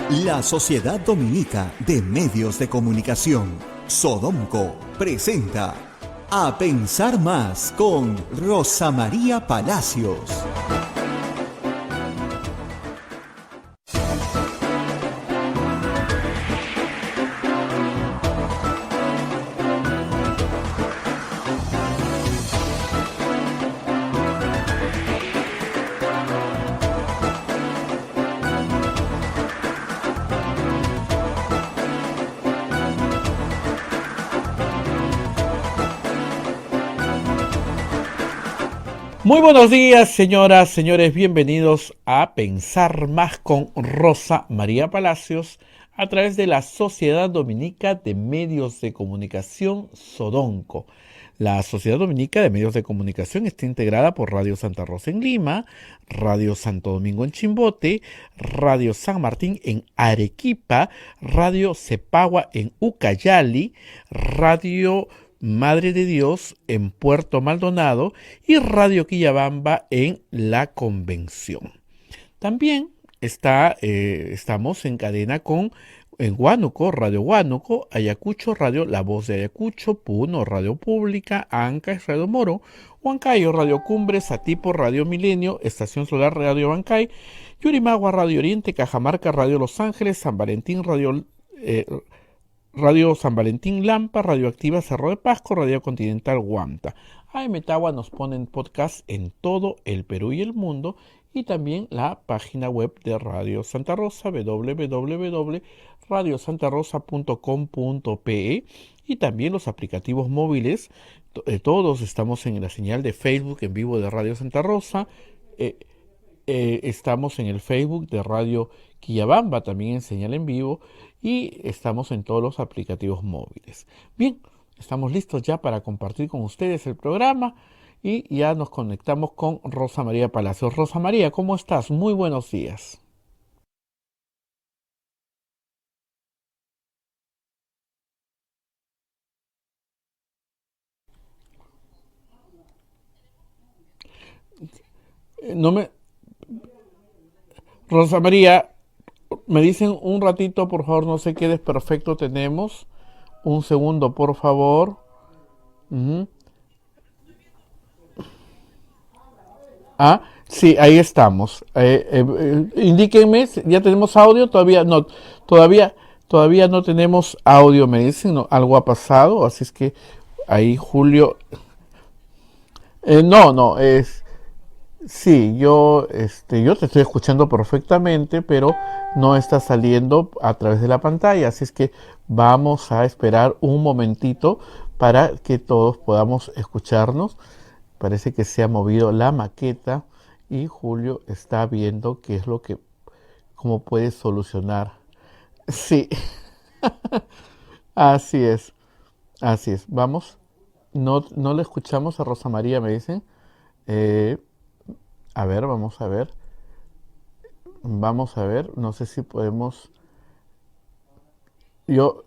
La Sociedad Dominica de Medios de Comunicación, Sodomco, presenta A Pensar Más con Rosa María Palacios. Muy buenos días, señoras, señores, bienvenidos a Pensar Más con Rosa María Palacios a través de la Sociedad Dominica de Medios de Comunicación, Sodonco. La Sociedad Dominica de Medios de Comunicación está integrada por Radio Santa Rosa en Lima, Radio Santo Domingo en Chimbote, Radio San Martín en Arequipa, Radio Cepagua en Ucayali, Radio Madre de Dios en Puerto Maldonado y Radio Quillabamba en La Convención. También estamos en cadena en Huánuco, Radio Huánuco, Ayacucho, Radio La Voz de Ayacucho, Puno, Radio Pública, Ancash, Radio Moro, Huancayo, Radio Cumbre, Satipo, Radio Milenio, Estación Solar, Radio Bancay, Yurimagua, Radio Oriente, Cajamarca, Radio Los Ángeles, San Valentín, Radio San Valentín Lampa, Radioactiva Cerro de Pasco, Radio Continental Huanta. AM Tagua nos ponen podcast en todo el Perú y el mundo y también la página web de Radio Santa Rosa, www.radiosantarosa.com.pe, y también los aplicativos móviles. Todos estamos en la señal de Facebook en vivo de Radio Santa Rosa. Estamos en el Facebook de Radio Quillabamba, también en señal en vivo, y estamos en todos los aplicativos móviles. Bien, estamos listos ya para compartir con ustedes el programa y ya nos conectamos con Rosa María Palacios. Rosa María, ¿cómo estás? Muy buenos días. Rosa María, me dicen un ratito, por favor, no se quedes perfecto, tenemos. Un segundo, por favor. Ujú. Sí, ahí estamos. Indíquenme, ¿ya tenemos audio? Todavía no tenemos audio, me dicen, no, algo ha pasado, así es que ahí Julio. Sí, yo te estoy escuchando perfectamente, pero no está saliendo a través de la pantalla, así es que vamos a esperar un momentito para que todos podamos escucharnos. Parece que se ha movido la maqueta y Julio está viendo cómo puede solucionar. Sí, así es, así es. Vamos, no le escuchamos a Rosa María, me dicen. Eh, a ver, vamos a ver, no sé si podemos. Yo,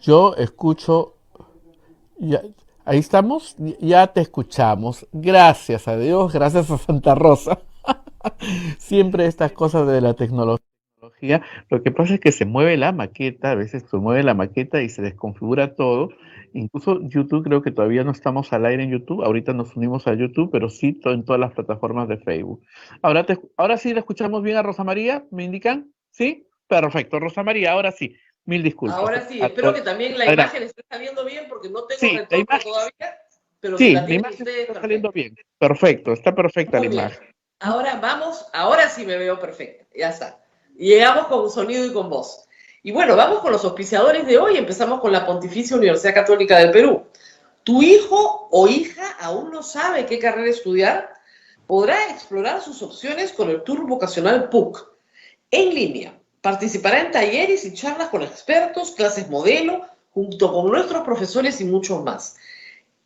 yo escucho. Ya, ahí estamos, ya te escuchamos. Gracias a Dios, gracias a Santa Rosa. Siempre estas cosas de la tecnología. Lo que pasa es que se mueve la maqueta, a veces se mueve la maqueta y se desconfigura todo. Incluso YouTube, creo que todavía no estamos al aire en YouTube. Ahorita nos unimos a YouTube, pero sí en todas las plataformas de Facebook. Ahora sí le escuchamos bien a Rosa María, ¿me indican? ¿Sí? Perfecto, Rosa María, ahora sí. Mil disculpas. Ahora sí, espero que también la Adelante. imagen esté saliendo bien porque no tengo Sí, retorno todavía, pero sí, si la la tienen imagen ustedes, está saliendo perfecto. bien. Perfecto, está perfecta Muy la bien. imagen. Ahora sí me veo perfecta, ya está. Y llegamos con sonido y con voz. Y bueno, vamos con los auspiciadores de hoy. Empezamos con la Pontificia Universidad Católica del Perú. ¿Tu hijo o hija aún no sabe qué carrera estudiar? Podrá explorar sus opciones con el Tour Vocacional PUC en línea. Participará en talleres y charlas con expertos, clases modelo, junto con nuestros profesores y muchos más.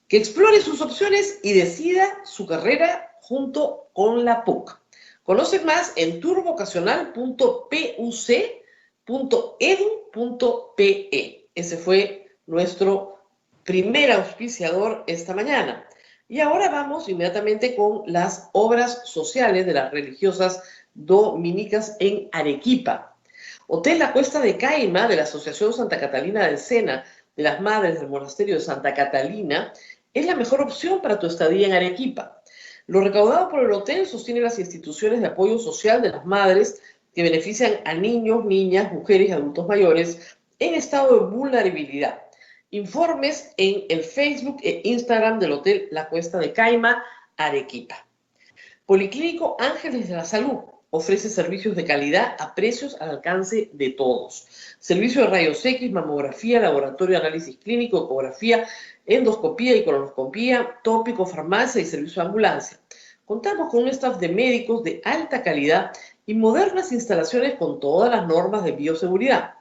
Que explore sus opciones y decida su carrera junto con la PUC. Conoce más en turvocacional.puc.edu.pe. Ese fue nuestro primer auspiciador esta mañana. Y ahora vamos inmediatamente con las obras sociales de las religiosas dominicas en Arequipa. Hotel La Cuesta de Caima, de la Asociación Santa Catalina del Sena, de las Madres del Monasterio de Santa Catalina, es la mejor opción para tu estadía en Arequipa. Lo recaudado por el hotel sostiene las instituciones de apoyo social de las madres que benefician a niños, niñas, mujeres y adultos mayores en estado de vulnerabilidad. Informes en el Facebook e Instagram del Hotel La Cuesta de Caima, Arequipa. Policlínico Ángeles de la Salud ofrece servicios de calidad a precios al alcance de todos. Servicio de rayos X, mamografía, laboratorio de análisis clínico, ecografía, endoscopía y colonoscopía, tópico, farmacia y servicio de ambulancia. Contamos con un staff de médicos de alta calidad y modernas instalaciones con todas las normas de bioseguridad.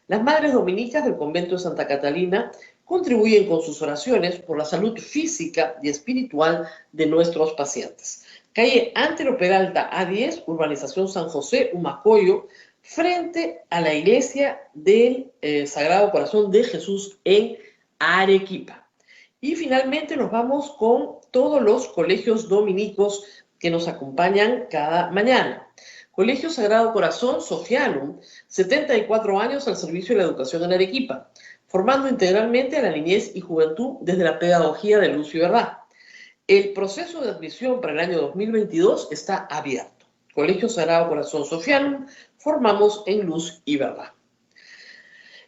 Las Madres Dominicas del Convento de Santa Catalina contribuyen con sus oraciones por la salud física y espiritual de nuestros pacientes. Calle Antero Peralta A10, Urbanización San José, Humacoyo, frente a la iglesia del Sagrado Corazón de Jesús en Arequipa. Y finalmente nos vamos con todos los colegios dominicos que nos acompañan cada mañana. Colegio Sagrado Corazón Sofianum, 74 años al servicio de la educación en Arequipa, formando integralmente a la niñez y juventud desde la pedagogía de luz y verdad. El proceso de admisión para el año 2022 está abierto. Colegio Sagrado Corazón Sofianum, formamos en luz y verdad.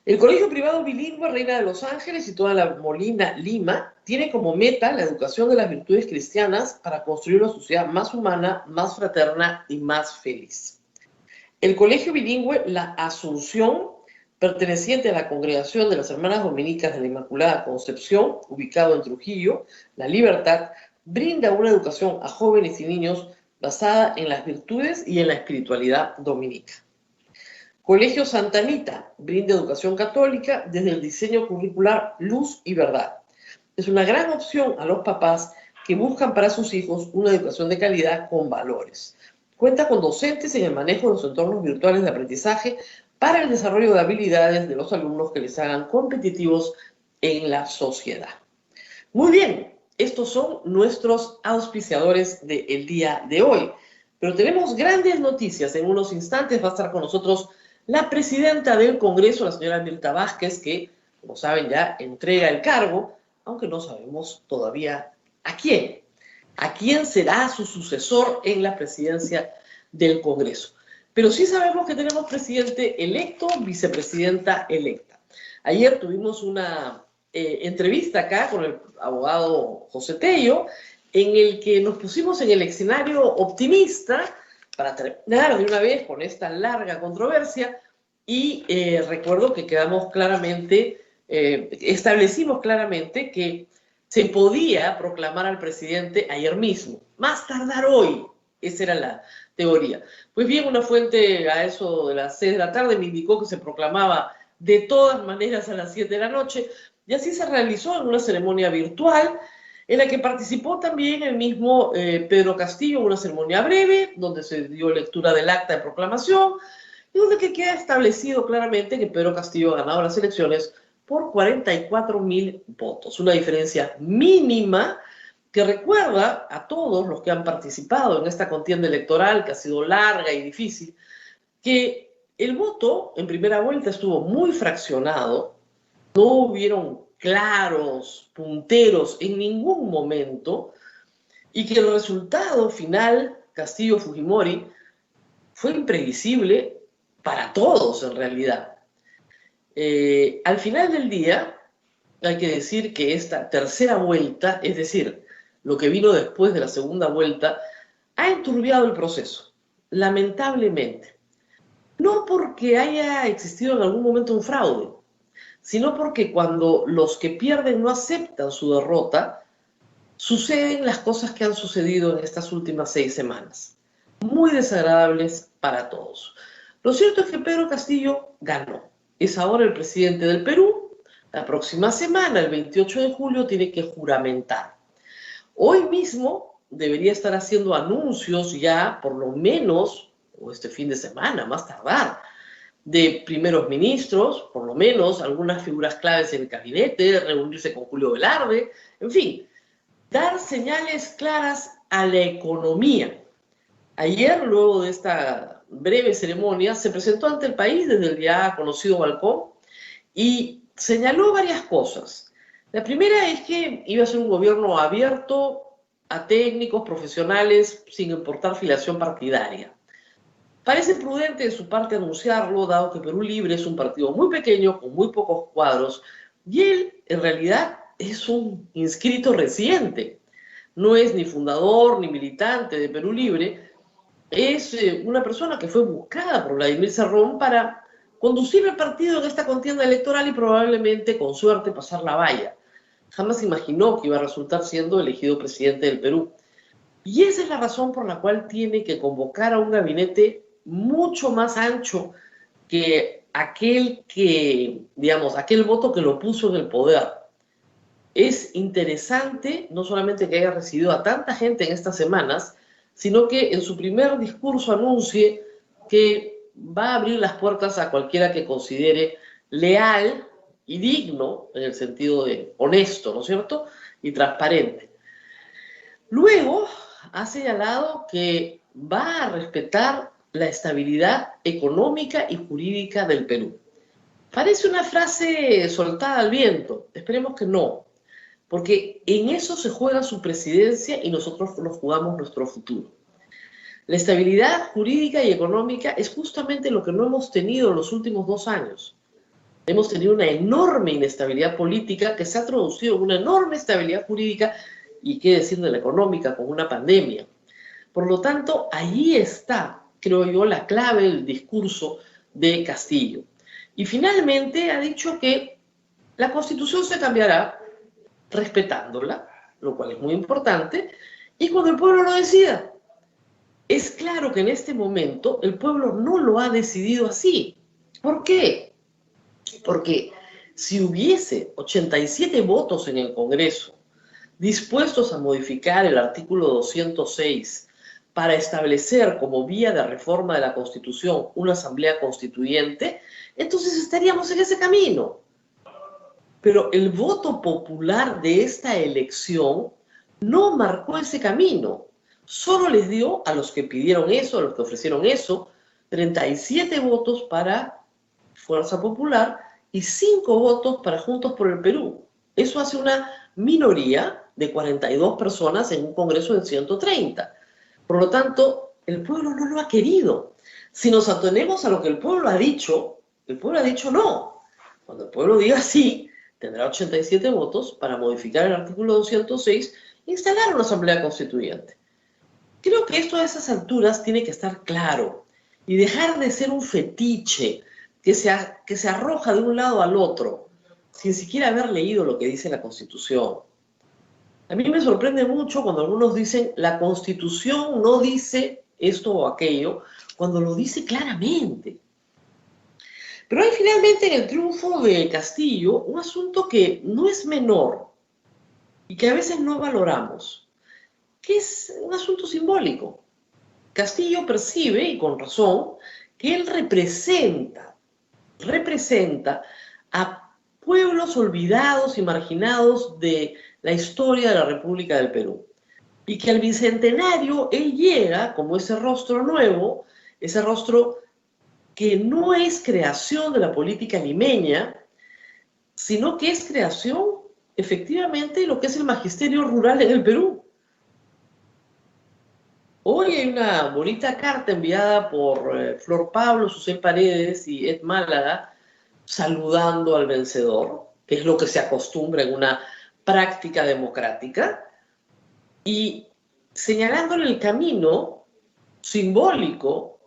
El Colegio Privado Bilingüe Reina de los Ángeles, situado en La Molina, Lima, tiene como meta la educación de las virtudes cristianas para construir una sociedad más humana, más fraterna y más feliz. El Colegio Bilingüe La Asunción, perteneciente a la Congregación de las Hermanas Dominicas de la Inmaculada Concepción, ubicado en Trujillo, La Libertad, brinda una educación a jóvenes y niños basada en las virtudes y en la espiritualidad dominica. Colegio Santa Anita brinda educación católica desde el diseño curricular Luz y Verdad. Es una gran opción a los papás que buscan para sus hijos una educación de calidad con valores. Cuenta con docentes en el manejo de los entornos virtuales de aprendizaje para el desarrollo de habilidades de los alumnos que les hagan competitivos en la sociedad. Muy bien, estos son nuestros auspiciadores del día de hoy. Pero tenemos grandes noticias. En unos instantes va a estar con nosotros la presidenta del Congreso, la señora Mirta Vázquez, que, como saben, ya entrega el cargo, aunque no sabemos todavía a quién. ¿A quién será su sucesor en la presidencia del Congreso? Pero sí sabemos que tenemos presidente electo, vicepresidenta electa. Ayer tuvimos una entrevista acá con el abogado José Tello, en el que nos pusimos en el escenario optimista para terminar de una vez con esta larga controversia y recuerdo que quedamos claramente, establecimos claramente que se podía proclamar al presidente ayer mismo, más tardar hoy. Esa era la teoría. Pues bien, una fuente a eso de las 6 de la tarde me indicó que se proclamaba de todas maneras a las 7 de la noche, y así se realizó en una ceremonia virtual en la que participó también el mismo Pedro Castillo en una ceremonia breve, donde se dio lectura del acta de proclamación, y donde queda establecido claramente que Pedro Castillo ha ganado las elecciones por 44.000 votos, una diferencia mínima que recuerda a todos los que han participado en esta contienda electoral, que ha sido larga y difícil, que el voto en primera vuelta estuvo muy fraccionado, no hubieron claros punteros en ningún momento, y que el resultado final, Castillo-Fujimori, fue imprevisible para todos en realidad. Al final del día, hay que decir que esta tercera vuelta, es decir, lo que vino después de la segunda vuelta, ha enturbiado el proceso, lamentablemente. No porque haya existido en algún momento un fraude, sino porque cuando los que pierden no aceptan su derrota, suceden las cosas que han sucedido en estas últimas 6 semanas, muy desagradables para todos. Lo cierto es que Pedro Castillo ganó. Es ahora el presidente del Perú. La próxima semana, el 28 de julio, tiene que juramentar. Hoy mismo debería estar haciendo anuncios ya, por lo menos, o este fin de semana, más tardar, de primeros ministros, por lo menos, algunas figuras claves en el gabinete, reunirse con Julio Velarde, en fin, dar señales claras a la economía, Ayer, luego de esta breve ceremonia, se presentó ante el país desde el ya conocido balcón y señaló varias cosas. La primera es que iba a ser un gobierno abierto a técnicos, profesionales, sin importar filiación partidaria. Parece prudente de su parte anunciarlo, dado que Perú Libre es un partido muy pequeño, con muy pocos cuadros, y él, en realidad, es un inscrito reciente. No es ni fundador ni militante de Perú Libre, es una persona que fue buscada por Vladimir Cerrón para conducir el partido en esta contienda electoral y probablemente, con suerte, pasar la valla. Jamás imaginó que iba a resultar siendo elegido presidente del Perú. Y esa es la razón por la cual tiene que convocar a un gabinete mucho más ancho que aquel que, digamos, aquel voto que lo puso en el poder. Es interesante no solamente que haya recibido a tanta gente en estas semanas, sino que en su primer discurso anuncie que va a abrir las puertas a cualquiera que considere leal y digno, en el sentido de honesto, ¿no es cierto?, y transparente. Luego ha señalado que va a respetar la estabilidad económica y jurídica del Perú. Parece una frase soltada al viento, esperemos que no, porque en eso se juega su presidencia y nosotros nos jugamos nuestro futuro. La estabilidad jurídica y económica es justamente lo que no hemos tenido en los últimos 2 años. Hemos tenido una enorme inestabilidad política que se ha traducido en una enorme estabilidad jurídica y qué decir de la económica con una pandemia. Por lo tanto, ahí está, creo yo, la clave del discurso de Castillo. Y finalmente ha dicho que la Constitución se cambiará respetándola, lo cual es muy importante, y cuando el pueblo lo decida. Es claro que en este momento el pueblo no lo ha decidido así. ¿Por qué? Porque si hubiese 87 votos en el Congreso dispuestos a modificar el artículo 206 para establecer como vía de reforma de la Constitución una asamblea constituyente, entonces estaríamos en ese camino. Pero el voto popular de esta elección no marcó ese camino. Solo les dio a los que pidieron eso, a los que ofrecieron eso, 37 votos para Fuerza Popular y 5 votos para Juntos por el Perú. Eso hace una minoría de 42 personas en un Congreso de 130. Por lo tanto, el pueblo no lo ha querido. Si nos atenemos a lo que el pueblo ha dicho no. Cuando el pueblo diga sí, tendrá 87 votos para modificar el artículo 206 e instalar una asamblea constituyente. Creo que esto a esas alturas tiene que estar claro y dejar de ser un fetiche que se arroja de un lado al otro sin siquiera haber leído lo que dice la Constitución. A mí me sorprende mucho cuando algunos dicen la Constitución no dice esto o aquello, cuando lo dice claramente. Pero hay finalmente en el triunfo de Castillo un asunto que no es menor y que a veces no valoramos, que es un asunto simbólico. Castillo percibe, y con razón, que él representa a pueblos olvidados y marginados de la historia de la República del Perú. Y que al bicentenario él llega como ese rostro nuevo, ese rostro que no es creación de la política limeña, sino que es creación, efectivamente, de lo que es el magisterio rural en el Perú. Hoy hay una bonita carta enviada por Flor Pablo, Susel Paredes y Ed Málaga, saludando al vencedor, que es lo que se acostumbra en una práctica democrática, y señalándole el camino simbólico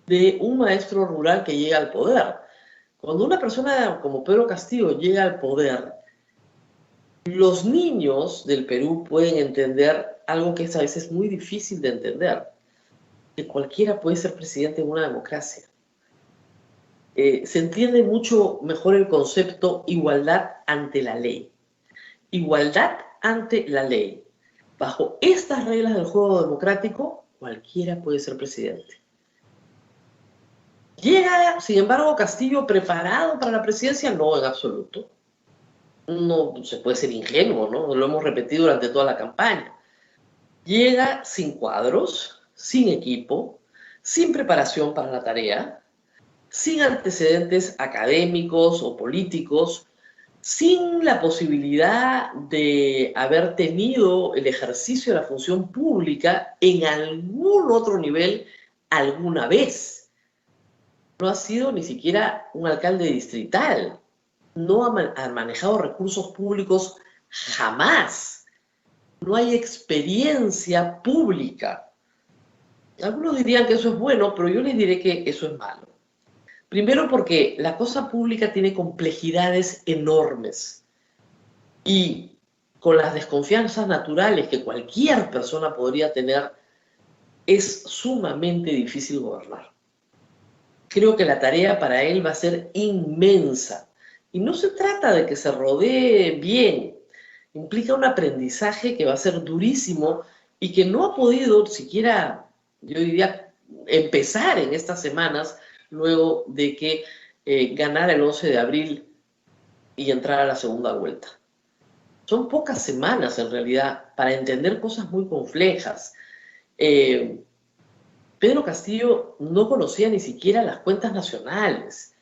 de un maestro rural que llega al poder. Cuando una persona como Pedro Castillo llega al poder, los niños del Perú pueden entender algo que es a veces muy difícil de entender, que cualquiera puede ser presidente en una democracia. Se entiende mucho mejor el concepto igualdad ante la ley. Igualdad ante la ley. Bajo estas reglas del juego democrático, cualquiera puede ser presidente. ¿Llega, sin embargo, Castillo preparado para la presidencia? No, en absoluto. No se puede ser ingenuo, ¿no? Lo hemos repetido durante toda la campaña. Llega sin cuadros, sin equipo, sin preparación para la tarea, sin antecedentes académicos o políticos, sin la posibilidad de haber tenido el ejercicio de la función pública en algún otro nivel alguna vez. No ha sido ni siquiera un alcalde distrital, no ha manejado recursos públicos jamás, no hay experiencia pública. Algunos dirían que eso es bueno, pero yo les diré que eso es malo. Primero porque la cosa pública tiene complejidades enormes y con las desconfianzas naturales que cualquier persona podría tener, es sumamente difícil gobernar. Creo que la tarea para él va a ser inmensa y no se trata de que se rodee bien, implica un aprendizaje que va a ser durísimo y que no ha podido siquiera, yo diría, empezar en estas semanas luego de que ganara el 11 de abril y entrara a la segunda vuelta. Son pocas semanas en realidad para entender cosas muy complejas. Pedro Castillo no conocía ni siquiera las cuentas nacionales.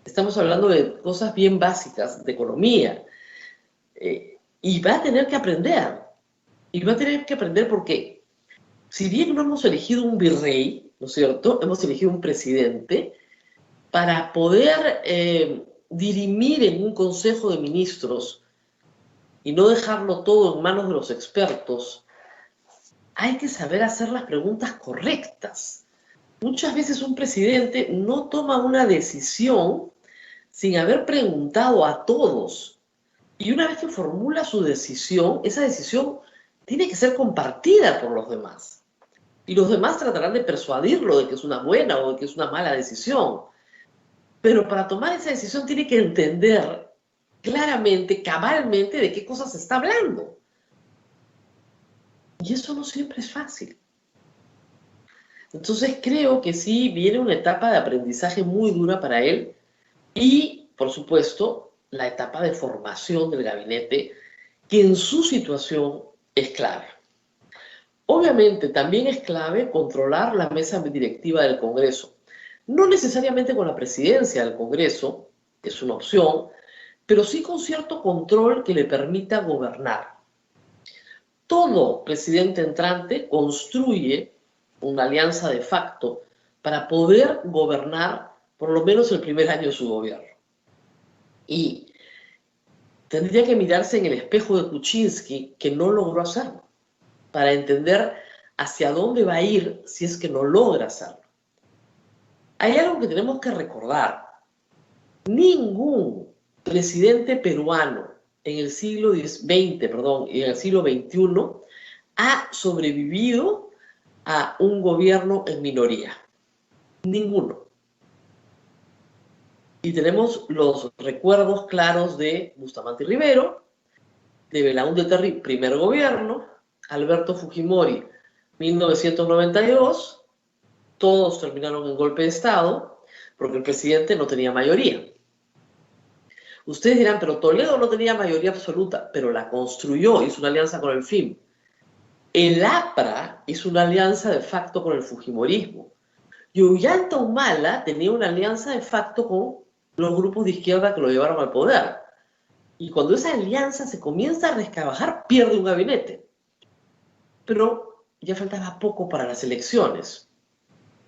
Estamos hablando de cosas bien básicas de economía. Y va a tener que aprender. Y va a tener que aprender porque, si bien no hemos elegido un virrey, ¿no es cierto?, hemos elegido un presidente para poder dirimir en un consejo de ministros y no dejarlo todo en manos de los expertos. Hay que saber hacer las preguntas correctas. Muchas veces un presidente no toma una decisión sin haber preguntado a todos. Y una vez que formula su decisión, esa decisión tiene que ser compartida por los demás. Y los demás tratarán de persuadirlo de que es una buena o de que es una mala decisión. Pero para tomar esa decisión tiene que entender claramente, cabalmente, de qué cosas se está hablando. Y eso no siempre es fácil. Entonces creo que sí viene una etapa de aprendizaje muy dura para él y, por supuesto, la etapa de formación del gabinete, que en su situación es clave. Obviamente también es clave controlar la mesa directiva del Congreso. No necesariamente con la presidencia del Congreso, que es una opción, pero sí con cierto control que le permita gobernar. Todo presidente entrante construye una alianza de facto para poder gobernar por lo menos el primer año de su gobierno. Y tendría que mirarse en el espejo de Kuczynski, que no logró hacerlo, para entender hacia dónde va a ir si es que no logra hacerlo. Hay algo que tenemos que recordar. Ningún presidente peruano en el siglo XX, y en el siglo XXI ha sobrevivido a un gobierno en minoría. Ninguno. Y tenemos los recuerdos claros de Bustamante Rivero, de Belaúnde Terry, primer gobierno, Alberto Fujimori, 1992, todos terminaron en golpe de Estado, porque el presidente no tenía mayoría. Ustedes dirán, pero Toledo no tenía mayoría absoluta, pero la construyó, hizo una alianza con el FIM. El APRA hizo una alianza de facto con el Fujimorismo. Y Ollanta Humala tenía una alianza de facto con los grupos de izquierda que lo llevaron al poder. Y cuando esa alianza se comienza a resquebrajar, pierde un gabinete. Pero ya faltaba poco para las elecciones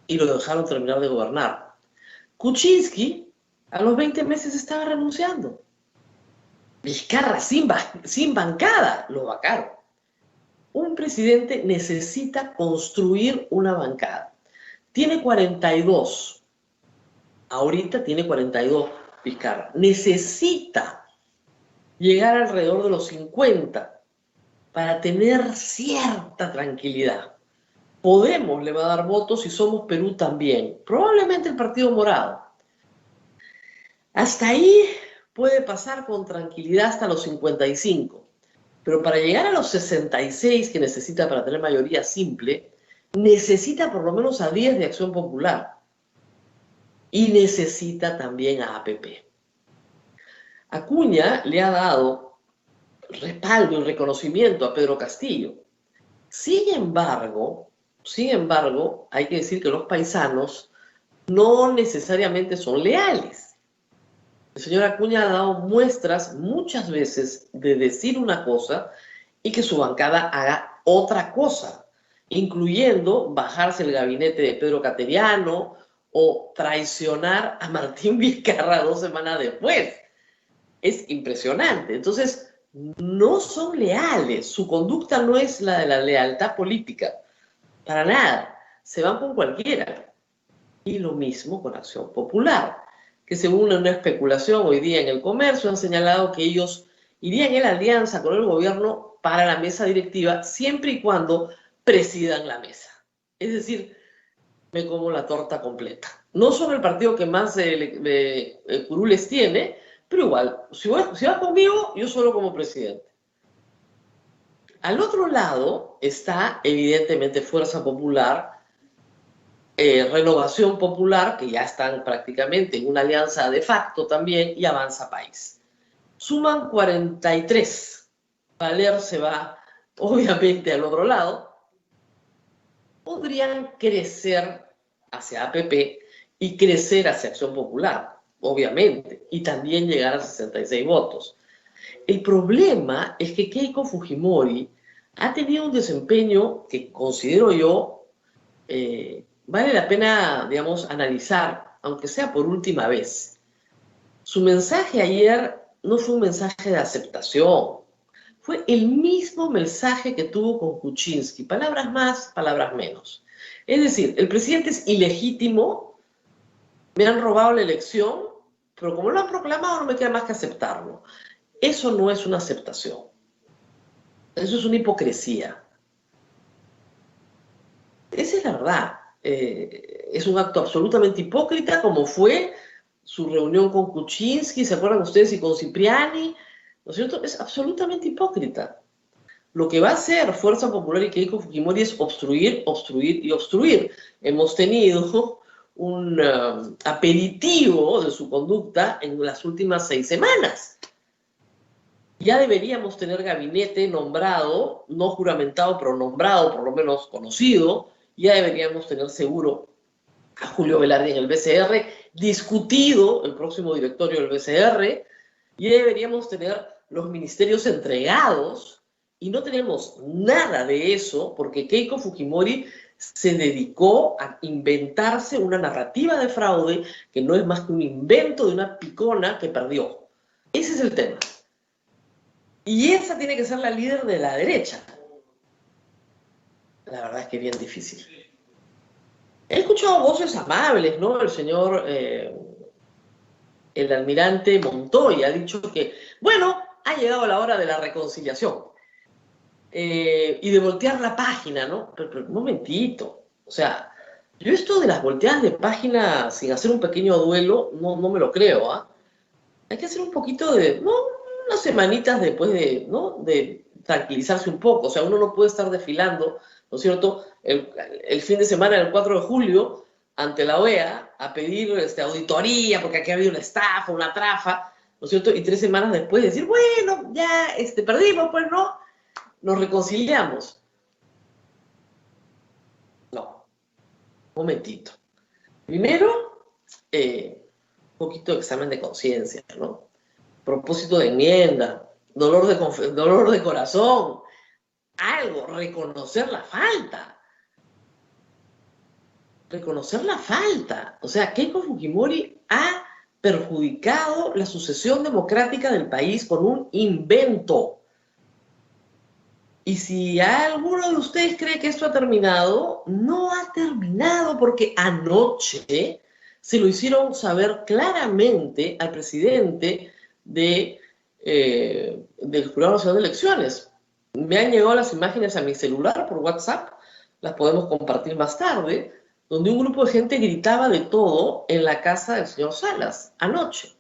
y lo dejaron terminar de gobernar. Kuczynski a los 20 meses estaba renunciando. Vizcarra sin bancada, lo vacaron. Un presidente necesita construir una bancada. Tiene 42. Ahorita tiene 42 Vizcarra. Necesita llegar alrededor de los 50 para tener cierta tranquilidad. Podemos le va a dar votos y Somos Perú también. Probablemente el Partido Morado. Hasta ahí puede pasar con tranquilidad hasta los 55. Pero para llegar a los 66 que necesita para tener mayoría simple, necesita por lo menos a 10 de Acción Popular. Y necesita también a APP. Acuña le ha dado respaldo y reconocimiento a Pedro Castillo. Sin embargo, Sin embargo, hay que decir que los paisanos no necesariamente son leales. El señor Acuña ha dado muestras muchas veces de decir una cosa y que su bancada haga otra cosa, incluyendo bajarse el gabinete de Pedro Cateriano o traicionar a Martín Vizcarra 2 semanas después. Es impresionante. Entonces, no son leales. Su conducta no es la de la lealtad política. Para nada. Se van con cualquiera. Y lo mismo con Acción Popular, que según una especulación hoy día en El Comercio han señalado que ellos irían en alianza con el gobierno para la mesa directiva siempre y cuando presidan la mesa. Es decir, me como la torta completa. No son el partido que más curules tiene, pero igual, si vas conmigo, yo solo como presidente. Al otro lado está evidentemente Fuerza Popular, Renovación Popular, que ya están prácticamente en una alianza de facto también, y Avanza País. Suman 43. Valer se va obviamente al otro lado. Podrían crecer hacia APP y crecer hacia Acción Popular, obviamente, y también llegar a 66 votos. El problema es que Keiko Fujimori ha tenido un desempeño que considero yo vale la pena, digamos, analizar, aunque sea por última vez. Su mensaje ayer no fue un mensaje de aceptación, fue el mismo mensaje que tuvo con Kuczynski, palabras más, palabras menos. Es decir, el presidente es ilegítimo, me han robado la elección, pero como lo han proclamado no me queda más que aceptarlo. Eso no es una aceptación, eso es una hipocresía. Esa es la verdad. Es un acto absolutamente hipócrita, como fue su reunión con Kuczynski, ¿se acuerdan ustedes? Y con Cipriani, ¿no es cierto? Es absolutamente hipócrita. Lo que va a hacer Fuerza Popular y Keiko Fujimori es obstruir, obstruir y obstruir. Hemos tenido un aperitivo de su conducta en las últimas 6 semanas. Ya deberíamos tener gabinete nombrado, no juramentado, pero nombrado, por lo menos conocido. Ya deberíamos tener seguro a Julio Velarde en el BCR, discutido el próximo directorio del BCR, ya deberíamos tener los ministerios entregados, y no tenemos nada de eso porque Keiko Fujimori se dedicó a inventarse una narrativa de fraude que no es más que un invento de una picona que perdió. Ese es el tema. Y esa tiene que ser la líder de la derecha. La verdad es que es bien difícil. He escuchado voces amables, ¿no? El señor, el almirante Montoya ha dicho que, bueno, ha llegado la hora de la reconciliación y de voltear la página, ¿no? Pero un momentito. O sea, yo esto de las volteadas de página sin hacer un pequeño duelo, no me lo creo, ¿ah? Hay que hacer un poquito de, ¿no? Unas semanitas después de, ¿no? De tranquilizarse un poco. O sea, uno no puede estar desfilando, ¿no es cierto?, el fin de semana del 4 de julio ante la OEA a pedir auditoría porque aquí ha habido una estafa, una trafa, ¿no es cierto?, y 3 semanas después decir, bueno, ya perdimos, pues no, nos reconciliamos. No, un momentito. Primero, un poquito de examen de conciencia, ¿no? Propósito de enmienda, dolor de corazón, algo, reconocer la falta. Reconocer la falta. O sea, Keiko Fujimori ha perjudicado la sucesión democrática del país con un invento. Y si alguno de ustedes cree que esto ha terminado, no ha terminado, porque anoche se lo hicieron saber claramente al presidente del Jurado Nacional de Elecciones. Me han llegado las imágenes a mi celular por WhatsApp, las podemos compartir más tarde, donde un grupo de gente gritaba de todo en la casa del señor Salas anoche.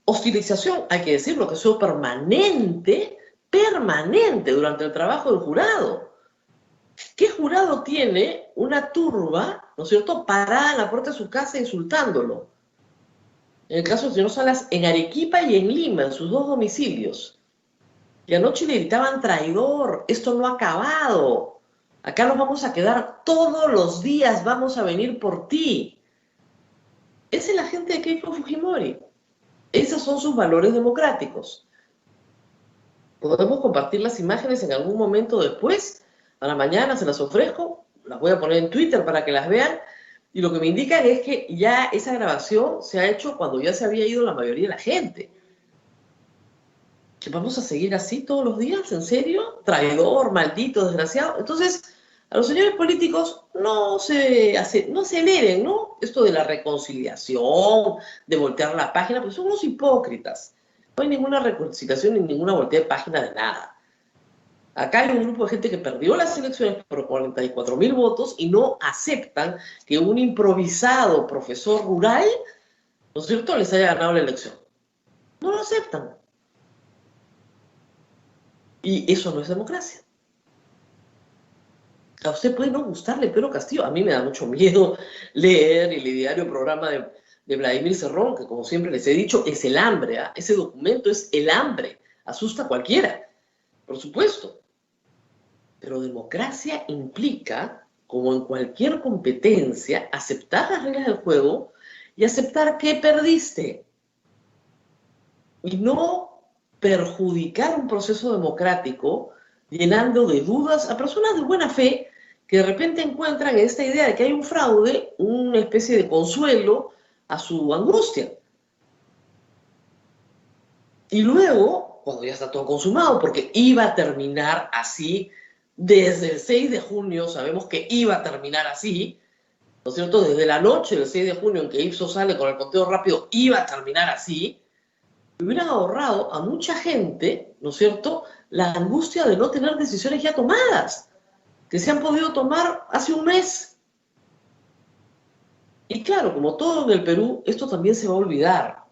Hostilización, hay que decirlo, que ha sido permanente durante el trabajo del jurado. ¿Qué jurado tiene una turba, ¿no es cierto?, parada en la puerta de su casa insultándolo? En el caso del señor Salas, en Arequipa y en Lima, en sus 2 domicilios. Y anoche le gritaban traidor, esto no ha acabado. Acá nos vamos a quedar todos los días, vamos a venir por ti. Esa es la gente de Keiko Fujimori. Esos son sus valores democráticos. Podemos compartir las imágenes en algún momento después. Para mañana se las ofrezco. Las voy a poner en Twitter para que las vean. Y lo que me indican es que ya esa grabación se ha hecho cuando ya se había ido la mayoría de la gente. ¿Que vamos a seguir así todos los días? ¿En serio? Traidor, maldito, desgraciado. Entonces, a los señores políticos no aceleren, ¿no? Esto de la reconciliación, de voltear la página, pues son unos hipócritas. No hay ninguna reconciliación ni ninguna voltea de página de nada. Acá hay un grupo de gente que perdió las elecciones por 44.000 votos y no aceptan que un improvisado profesor rural, ¿no es cierto?, les haya ganado la elección. No lo aceptan. Y eso no es democracia. A usted puede no gustarle Pedro Castillo. A mí me da mucho miedo leer el diario programa de Vladimir Cerrón, que como siempre les he dicho, es el hambre. ¿Eh? Ese documento es el hambre. Asusta a cualquiera, por supuesto. Pero democracia implica, como en cualquier competencia, aceptar las reglas del juego y aceptar que perdiste. Y no perjudicar un proceso democrático llenando de dudas a personas de buena fe que de repente encuentran esta idea de que hay un fraude, una especie de consuelo a su angustia. Y luego, cuando ya está todo consumado, porque iba a terminar así, desde el 6 de junio sabemos que iba a terminar así, ¿no es cierto? Desde la noche del 6 de junio en que Ipsos sale con el conteo rápido, iba a terminar así, hubieran ahorrado a mucha gente, ¿no es cierto?, la angustia de no tener decisiones ya tomadas, que se han podido tomar hace un mes. Y claro, como todo en el Perú, esto también se va a olvidar.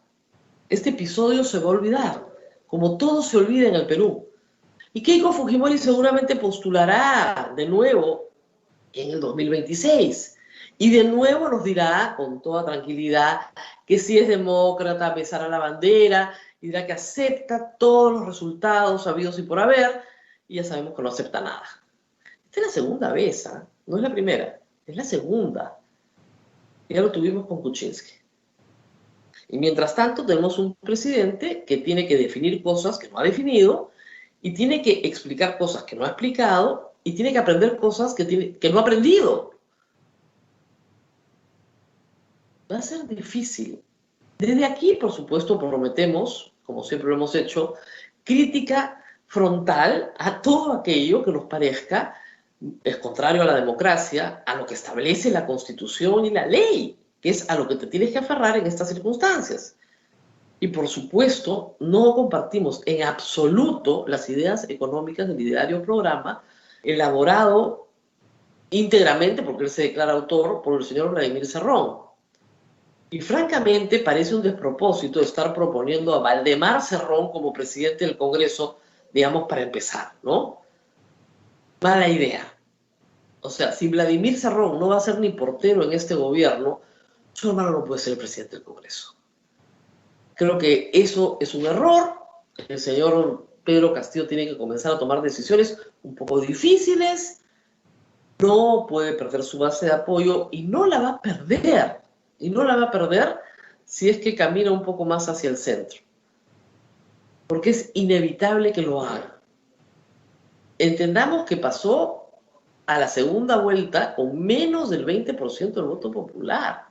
Este episodio se va a olvidar, como todo se olvida en el Perú. Y Keiko Fujimori seguramente postulará de nuevo en el 2026. Y de nuevo nos dirá con toda tranquilidad que si es demócrata, besará la bandera y dirá que acepta todos los resultados habidos y por haber, y ya sabemos que no acepta nada. Esta es la segunda vez, ¿eh? No es la primera, es la segunda. Ya lo tuvimos con Kuczynski. Y mientras tanto tenemos un presidente que tiene que definir cosas que no ha definido y tiene que explicar cosas que no ha explicado y tiene que aprender cosas que no ha aprendido. Va a ser difícil. Desde aquí, por supuesto, prometemos, como siempre lo hemos hecho, crítica frontal a todo aquello que nos parezca es contrario a la democracia, a lo que establece la Constitución y la ley, que es a lo que te tienes que aferrar en estas circunstancias. Y por supuesto, no compartimos en absoluto las ideas económicas del diario programa elaborado íntegramente, porque él se declara autor, por el señor Vladimir Cerrón. Y francamente parece un despropósito estar proponiendo a Valdemar Cerrón como presidente del Congreso, digamos, para empezar, ¿no? Mala idea. O sea, si Vladimir Cerrón no va a ser ni portero en este gobierno, su hermano no puede ser el presidente del Congreso. Creo que eso es un error. El señor Pedro Castillo tiene que comenzar a tomar decisiones un poco difíciles. No puede perder su base de apoyo y no la va a perder. Y no la va a perder si es que camina un poco más hacia el centro. Porque es inevitable que lo haga. Entendamos que pasó a la segunda vuelta con menos del 20% del voto popular.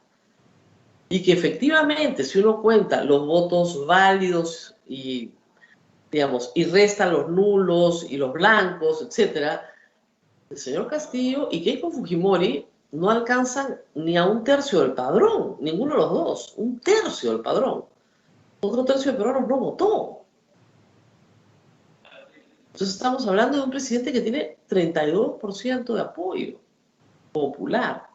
Y que efectivamente, si uno cuenta los votos válidos y, digamos, y resta los nulos y los blancos, etcétera, el señor Castillo y Keiko Fujimori no alcanzan ni a un tercio del padrón, ninguno de los dos, un tercio del padrón. Otro tercio del padrón no votó. Entonces estamos hablando de un presidente que tiene 32% de apoyo popular.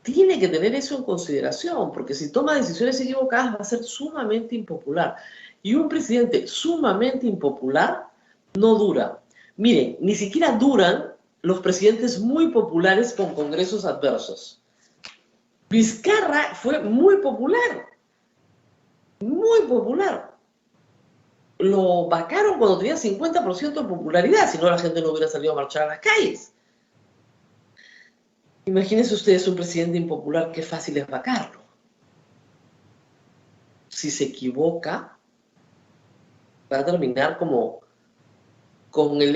Tiene que tener eso en consideración, porque si toma decisiones equivocadas va a ser sumamente impopular. Y un presidente sumamente impopular no dura. Miren, ni siquiera duran los presidentes muy populares con congresos adversos. Vizcarra fue muy popular. Muy popular. Lo vacaron cuando tenía 50% de popularidad, si no la gente no hubiera salido a marchar a las calles. Imagínense ustedes un presidente impopular, qué fácil es vacarlo. Si se equivoca, va a terminar como con el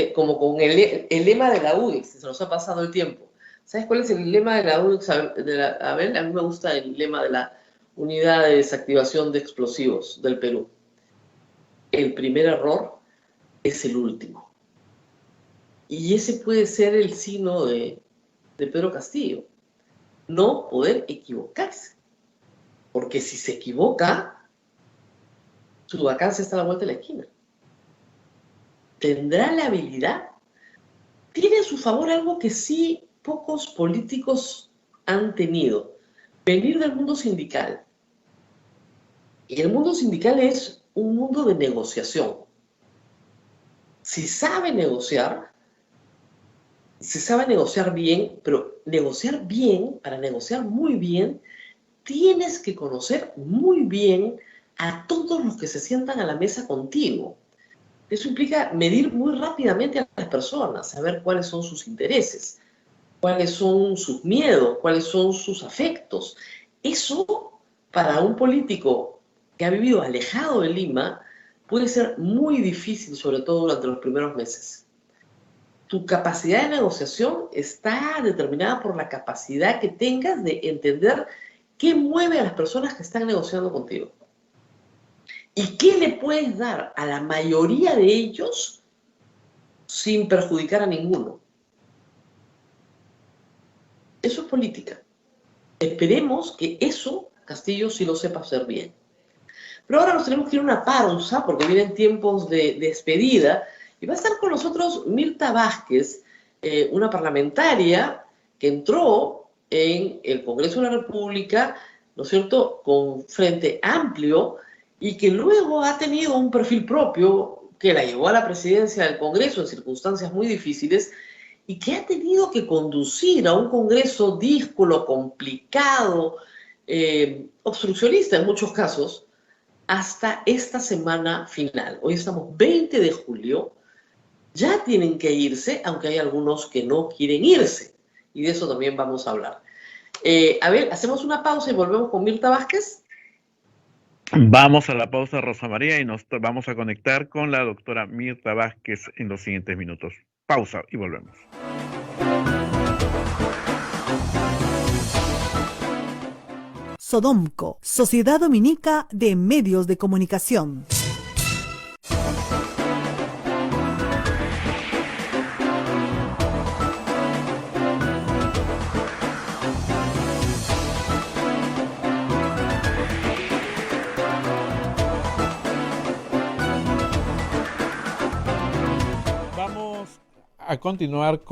lema de la UDEX, se nos ha pasado el tiempo. ¿Sabes cuál es el lema de la UDEX? A ver, a mí me gusta el lema de la Unidad de Desactivación de Explosivos del Perú. El primer error es el último. Y ese puede ser el signo de Pedro Castillo. No poder equivocarse. Porque si se equivoca, su vacancia está a la vuelta de la esquina. ¿Tendrá la habilidad? Tiene a su favor algo que sí pocos políticos han tenido. Venir del mundo sindical. Y el mundo sindical es un mundo de negociación. Si sabe negociar bien, pero negociar bien, para negociar muy bien, tienes que conocer muy bien a todos los que se sientan a la mesa contigo. Eso implica medir muy rápidamente a las personas, saber cuáles son sus intereses, cuáles son sus miedos, cuáles son sus afectos. Eso, para un político que ha vivido alejado de Lima, puede ser muy difícil, sobre todo durante los primeros meses. Tu capacidad de negociación está determinada por la capacidad que tengas de entender qué mueve a las personas que están negociando contigo. ¿Y qué le puedes dar a la mayoría de ellos sin perjudicar a ninguno? Eso es política. Esperemos que eso Castillo sí lo sepa hacer bien. Pero ahora nos tenemos que ir a una pausa porque vienen tiempos de despedida y va a estar con nosotros Mirta Vázquez, una parlamentaria que entró en el Congreso de la República, ¿no es cierto?, con Frente Amplio, y que luego ha tenido un perfil propio que la llevó a la presidencia del Congreso en circunstancias muy difíciles y que ha tenido que conducir a un Congreso díscolo, complicado, obstruccionista en muchos casos, hasta esta semana final. Hoy estamos 20 de julio, ya tienen que irse, aunque hay algunos que no quieren irse, y de eso también vamos a hablar. A ver, hacemos una pausa y volvemos con Mirta Vázquez. Vamos a la pausa, Rosa María, y nos vamos a conectar con la doctora Mirta Vázquez en los siguientes minutos. Pausa y volvemos. Sodomco, Sociedad Dominica de Medios de Comunicación. A continuar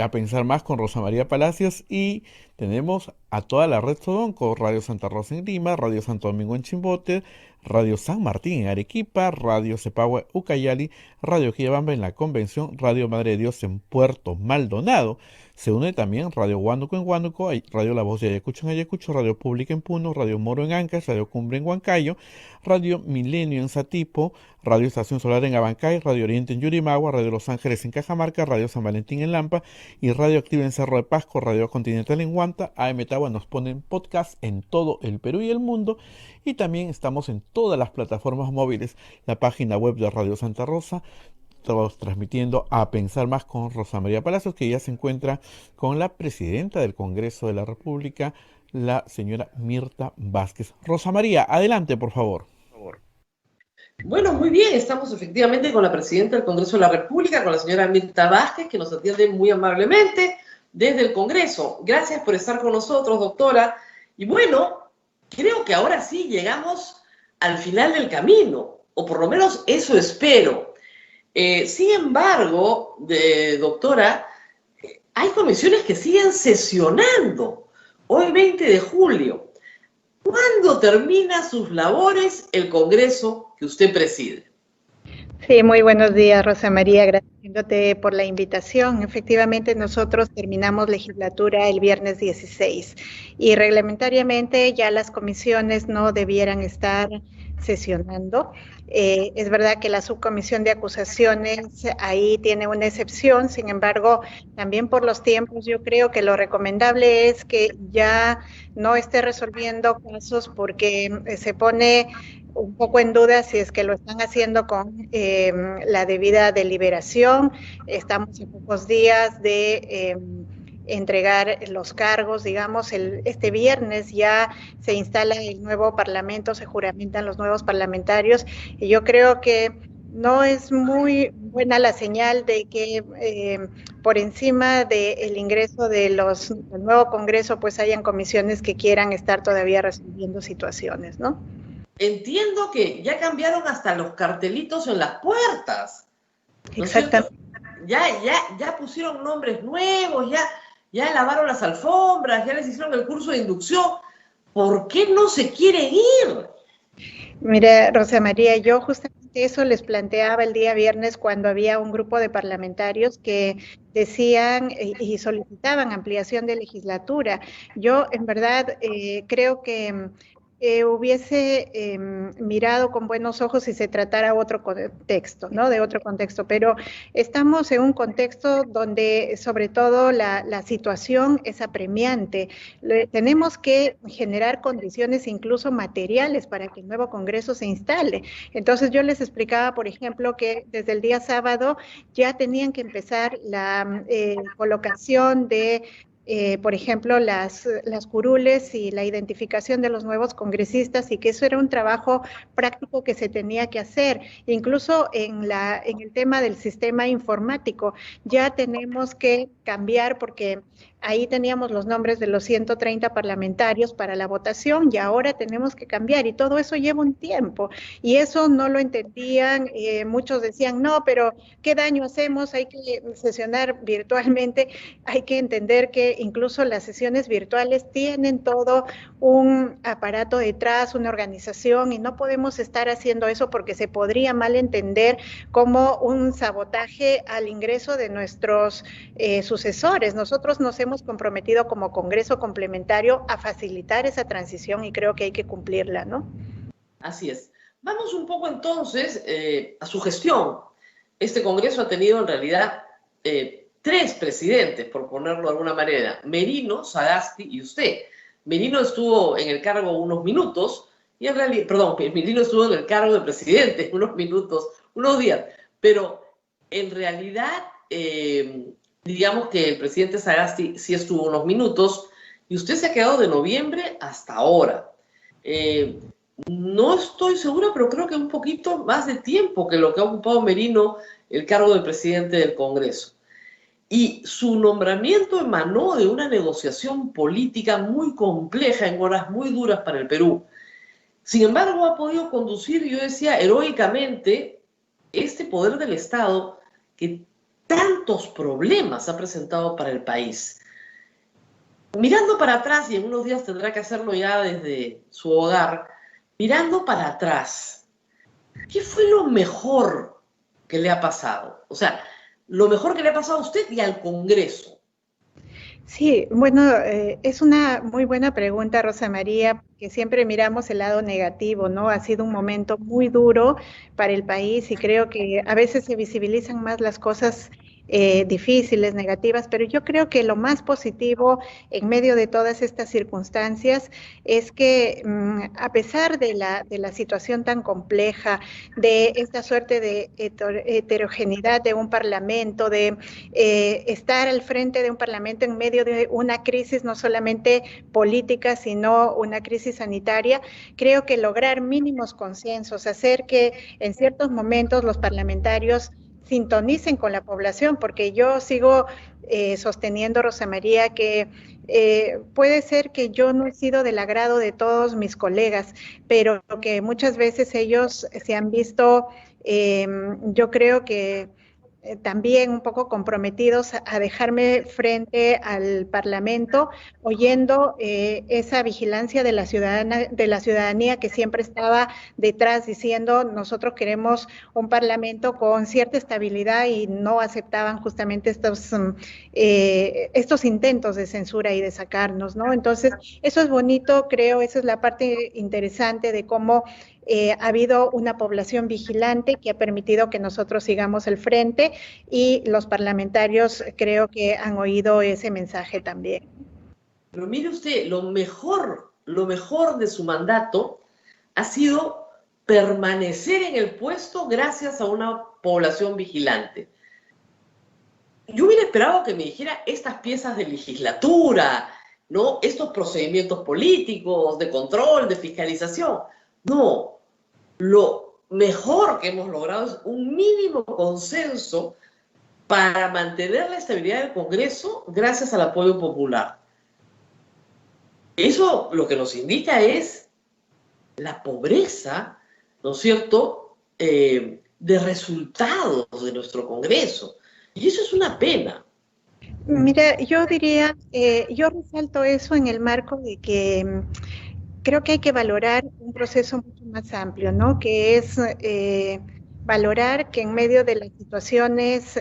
a pensar más con Rosa María Palacios, y tenemos a toda la red Sodomco: Radio Santa Rosa en Lima, Radio Santo Domingo en Chimbote, Radio San Martín en Arequipa, Radio Cepagua Ucayali, Radio Quillabamba en La Convención, Radio Madre de Dios en Puerto Maldonado. Se une también Radio Huánuco en Huánuco, Radio La Voz de Ayacucho en Ayacucho, Radio Pública en Puno, Radio Moro en Ancash, Radio Cumbre en Huancayo, Radio Milenio en Satipo, Radio Estación Solar en Abancay, Radio Oriente en Yurimagua, Radio Los Ángeles en Cajamarca, Radio San Valentín en Lampa y Radio Activa en Cerro de Pasco, Radio Continental en Huanta. AM Tagua nos ponen podcast en todo el Perú y el mundo, y también estamos en todas las plataformas móviles, la página web de Radio Santa Rosa. Estamos transmitiendo a Pensar Más con Rosa María Palacios, que ya se encuentra con la presidenta del Congreso de la República, la señora Mirta Vázquez. Rosa María, adelante, por favor. Bueno, muy bien, estamos efectivamente con la presidenta del Congreso de la República, con la señora Mirta Vázquez, que nos atiende muy amablemente desde el Congreso. Gracias por estar con nosotros, doctora. Y bueno, creo que ahora sí llegamos al final del camino, o por lo menos eso espero. Sin embargo, doctora, hay comisiones que siguen sesionando. Hoy 20 de julio. ¿Cuándo termina sus labores el Congreso que usted preside? Sí, muy buenos días, Rosa María, agradeciéndote por la invitación. Efectivamente, nosotros terminamos legislatura el viernes 16 y reglamentariamente ya las comisiones no debieran estar sesionando. Es verdad que la subcomisión de acusaciones ahí tiene una excepción, sin embargo, también por los tiempos yo creo que lo recomendable es que ya no esté resolviendo casos porque se pone un poco en duda si es que lo están haciendo con la debida deliberación. Estamos a pocos días de entregar los cargos, digamos, este viernes ya se instala el nuevo parlamento, se juramentan los nuevos parlamentarios, y yo creo que no es muy buena la señal de que por encima del ingreso del nuevo Congreso, pues hayan comisiones que quieran estar todavía resolviendo situaciones, ¿no? Entiendo que ya cambiaron hasta los cartelitos en las puertas. ¿No es cierto? Exactamente. Ya pusieron nombres nuevos, ya lavaron las alfombras, ya les hicieron el curso de inducción. ¿Por qué no se quieren ir? Mira, Rosa María, yo justamente eso les planteaba el día viernes cuando había un grupo de parlamentarios que decían y solicitaban ampliación de legislatura. Yo, en verdad, creo que hubiese mirado con buenos ojos si se tratara otro contexto, ¿no? De otro contexto, pero estamos en un contexto donde sobre todo la situación es apremiante. Tenemos que generar condiciones incluso materiales para que el nuevo Congreso se instale. Entonces yo les explicaba, por ejemplo, que desde el día sábado ya tenían que empezar la colocación de por ejemplo, las curules y la identificación de los nuevos congresistas, y que eso era un trabajo práctico que se tenía que hacer. Incluso en el tema del sistema informático ya tenemos que cambiar, porque ahí teníamos los nombres de los 130 parlamentarios para la votación y ahora tenemos que cambiar, y todo eso lleva un tiempo, y eso no lo entendían. Muchos decían, no, pero ¿qué daño hacemos? Hay que sesionar virtualmente. Hay que entender que incluso las sesiones virtuales tienen todo un aparato detrás, una organización, y no podemos estar haciendo eso porque se podría malentender como un sabotaje al ingreso de nuestros sucesores. Nosotros nos hemos comprometido como Congreso complementario a facilitar esa transición y creo que hay que cumplirla, ¿no? Así es. Vamos un poco entonces a su gestión. Este Congreso ha tenido en realidad tres presidentes, por ponerlo de alguna manera: Merino, Sagasti y usted. Merino estuvo en el cargo unos minutos, y en realidad, perdón, Merino estuvo en el cargo de presidente unos minutos, unos días, pero en realidad digamos que el presidente Sagasti sí estuvo unos minutos, y usted se ha quedado de noviembre hasta ahora. No estoy segura, pero creo que un poquito más de tiempo que lo que ha ocupado Merino el cargo de presidente del Congreso. Y su nombramiento emanó de una negociación política muy compleja en horas muy duras para el Perú. Sin embargo, ha podido conducir, yo decía, heroicamente este poder del Estado que tantos problemas ha presentado para el país. Mirando para atrás, y en unos días tendrá que hacerlo ya desde su hogar, mirando para atrás, ¿qué fue lo mejor que le ha pasado? O sea, lo mejor que le ha pasado a usted y al Congreso. Sí, bueno, es una muy buena pregunta, Rosa María, que siempre miramos el lado negativo, ¿no? Ha sido un momento muy duro para el país y creo que a veces se visibilizan más las cosas difíciles, negativas, pero yo creo que lo más positivo en medio de todas estas circunstancias es que a pesar de la situación tan compleja, de esta suerte de heterogeneidad de un parlamento, de estar al frente de un parlamento en medio de una crisis no solamente política, sino una crisis sanitaria, creo que lograr mínimos consensos, hacer que en ciertos momentos los parlamentarios sintonicen con la población, porque yo sigo sosteniendo, Rosa María, que puede ser que yo no he sido del agrado de todos mis colegas, pero que muchas veces ellos se han visto, yo creo que también un poco comprometidos a dejarme frente al Parlamento, oyendo esa vigilancia de la ciudadanía que siempre estaba detrás diciendo nosotros queremos un Parlamento con cierta estabilidad, y no aceptaban justamente estos intentos de censura y de sacarnos, ¿no? Entonces, eso es bonito, creo, esa es la parte interesante de cómo ha habido una población vigilante que ha permitido que nosotros sigamos el frente y los parlamentarios creo que han oído ese mensaje también. Pero mire usted, lo mejor de su mandato ha sido permanecer en el puesto gracias a una población vigilante. Yo hubiera esperado que me dijera estas piezas de legislatura, ¿no? Estos procedimientos políticos, de control, de fiscalización. No, lo mejor que hemos logrado es un mínimo consenso para mantener la estabilidad del Congreso gracias al apoyo popular. Eso lo que nos indica es la pobreza, ¿no es cierto?, de resultados de nuestro Congreso. Y eso es una pena. Mira, yo diría, yo resalto eso en el marco de que creo que hay que valorar un proceso mucho más amplio, ¿no? Que es valorar que en medio de las situaciones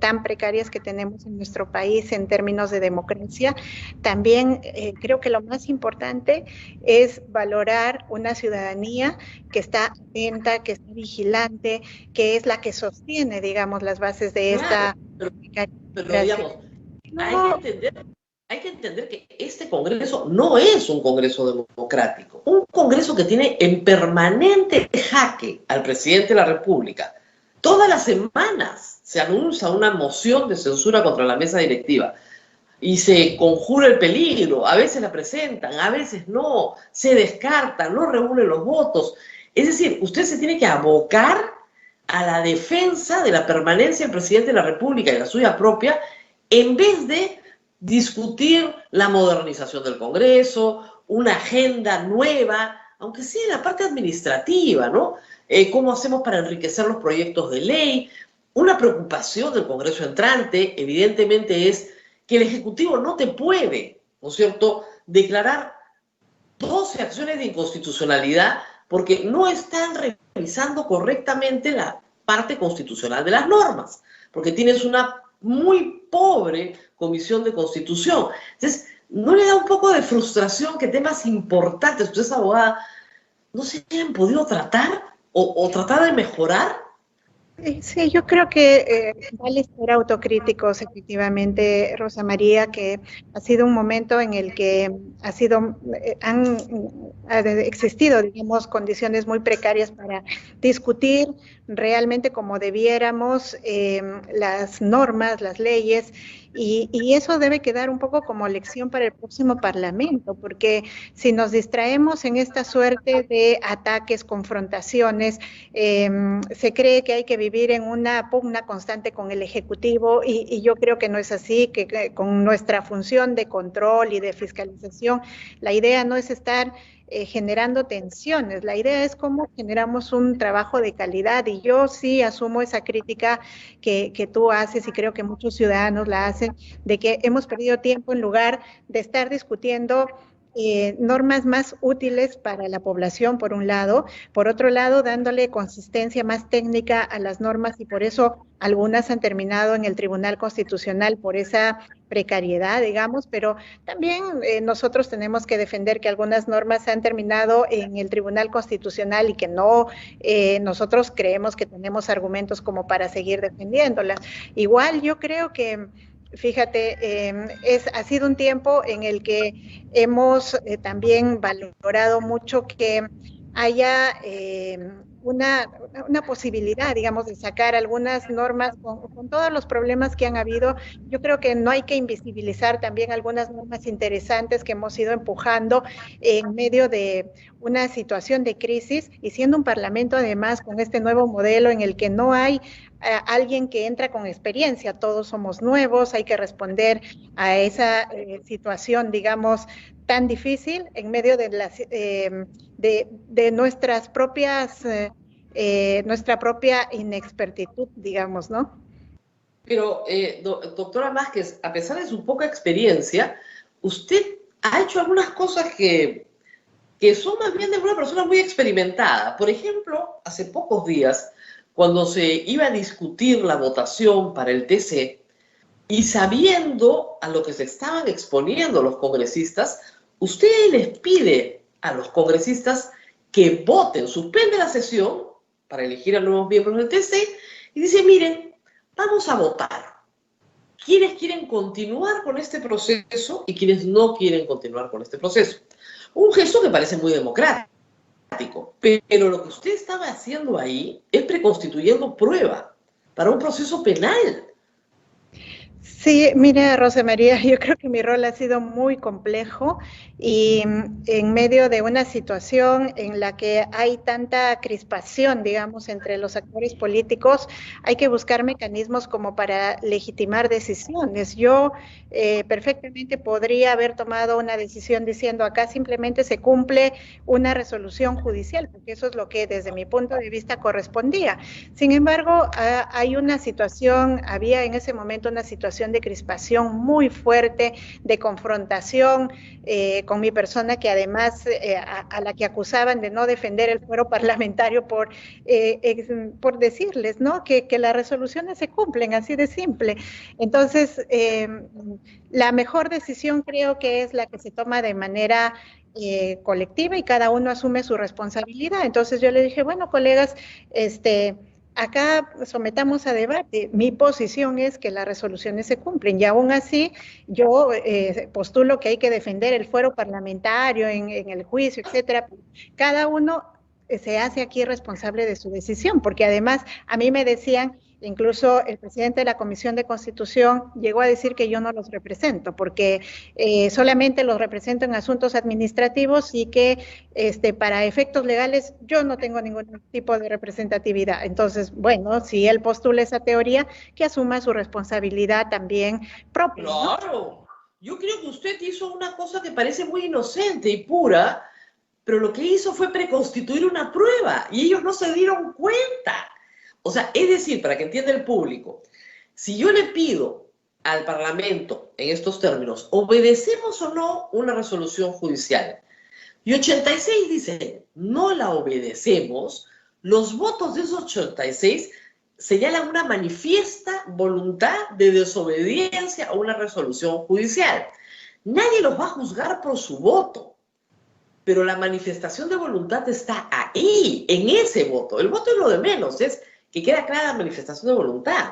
tan precarias que tenemos en nuestro país en términos de democracia, también creo que lo más importante es valorar una ciudadanía que está atenta, que está vigilante, que es la que sostiene, digamos, las bases de esta pero digamos, hay que entender que este Congreso no es un Congreso democrático, un Congreso que tiene en permanente jaque al presidente de la República. Todas las semanas se anuncia una moción de censura contra la mesa directiva y se conjura el peligro, a veces la presentan, a veces no, se descartan, no reúnen los votos. Es decir, usted se tiene que abocar a la defensa de la permanencia del presidente de la República y la suya propia, en vez de discutir la modernización del Congreso, una agenda nueva, aunque sea en la parte administrativa, ¿no? ¿Cómo hacemos para enriquecer los proyectos de ley? Una preocupación del Congreso entrante, evidentemente, es que el Ejecutivo no te puede, ¿no es cierto?, declarar 12 acciones de inconstitucionalidad porque no están revisando correctamente la parte constitucional de las normas, porque tienes una muy pobre Comisión de Constitución. Entonces, ¿no le da un poco de frustración que temas importantes, usted es abogada, no se hayan podido tratar o tratar de mejorar? Sí, yo creo que vale ser autocríticos, efectivamente, Rosa María, que ha sido un momento en el que han existido, digamos, condiciones muy precarias para discutir realmente como debiéramos las normas, las leyes, y eso debe quedar un poco como lección para el próximo Parlamento, porque si nos distraemos en esta suerte de ataques, confrontaciones, se cree que hay que vivir en una pugna constante con el Ejecutivo y yo creo que no es así, que con nuestra función de control y de fiscalización, la idea no es estar generando tensiones, la idea es cómo generamos un trabajo de calidad y yo sí asumo esa crítica que tú haces y creo que muchos ciudadanos la hacen, de que hemos perdido tiempo en lugar de estar discutiendo normas más útiles para la población, por un lado, por otro lado, dándole consistencia más técnica a las normas y por eso algunas han terminado en el Tribunal Constitucional por esa precariedad, digamos, pero también nosotros tenemos que defender que algunas normas han terminado en el Tribunal Constitucional y que no, nosotros creemos que tenemos argumentos como para seguir defendiéndolas. Igual yo creo que fíjate, ha sido un tiempo en el que hemos también valorado mucho que haya una posibilidad, digamos, de sacar algunas normas con todos los problemas que han habido. Yo creo que no hay que invisibilizar también algunas normas interesantes que hemos ido empujando en medio de una situación de crisis y siendo un parlamento además con este nuevo modelo en el que no hay alguien que entra con experiencia, todos somos nuevos, hay que responder a esa situación, digamos, tan difícil en medio de las de nuestras propias nuestra propia inexpertitud, digamos, ¿no? Pero, doctora Vázquez, a pesar de su poca experiencia, usted ha hecho algunas cosas que son más bien de una persona muy experimentada. Por ejemplo, hace pocos días, cuando se iba a discutir la votación para el TC, y sabiendo a lo que se estaban exponiendo los congresistas, usted les pide a los congresistas que voten, suspende la sesión para elegir a nuevos miembros del TC y dice, miren, vamos a votar. ¿Quiénes quieren continuar con este proceso y quiénes no quieren continuar con este proceso? Un gesto que parece muy democrático, pero lo que usted estaba haciendo ahí es preconstituyendo prueba para un proceso penal. Sí, mira, Rosa María, yo creo que mi rol ha sido muy complejo y en medio de una situación en la que hay tanta crispación, digamos, entre los actores políticos, hay que buscar mecanismos como para legitimar decisiones. Yo perfectamente podría haber tomado una decisión diciendo acá simplemente se cumple una resolución judicial, porque eso es lo que desde mi punto de vista correspondía. Sin embargo, hay una situación, había en ese momento una situación de crispación muy fuerte, de confrontación con mi persona, que además a la que acusaban de no defender el fuero parlamentario por decirles, ¿no?, que las resoluciones se cumplen, así de simple. Entonces, la mejor decisión creo que es la que se toma de manera colectiva y cada uno asume su responsabilidad. Entonces yo le dije, bueno, colegas, acá sometamos a debate. Mi posición es que las resoluciones se cumplen y aún así yo postulo que hay que defender el fuero parlamentario en el juicio, etcétera. Cada uno se hace aquí responsable de su decisión, porque además a mí me decían, incluso el presidente de la Comisión de Constitución llegó a decir que yo no los represento, porque solamente los represento en asuntos administrativos y que para efectos legales yo no tengo ningún tipo de representatividad. Entonces, bueno, si él postula esa teoría, que asuma su responsabilidad también propia, ¿no? Claro, yo creo que usted hizo una cosa que parece muy inocente y pura, pero lo que hizo fue preconstituir una prueba y ellos no se dieron cuenta. O sea, es decir, para que entienda el público, si yo le pido al Parlamento, en estos términos, ¿obedecemos o no una resolución judicial? Y 86 dice, no la obedecemos, los votos de esos 86 señalan una manifiesta voluntad de desobediencia a una resolución judicial. Nadie los va a juzgar por su voto, pero la manifestación de voluntad está ahí, en ese voto. El voto es lo de menos, es que queda clara la manifestación de voluntad.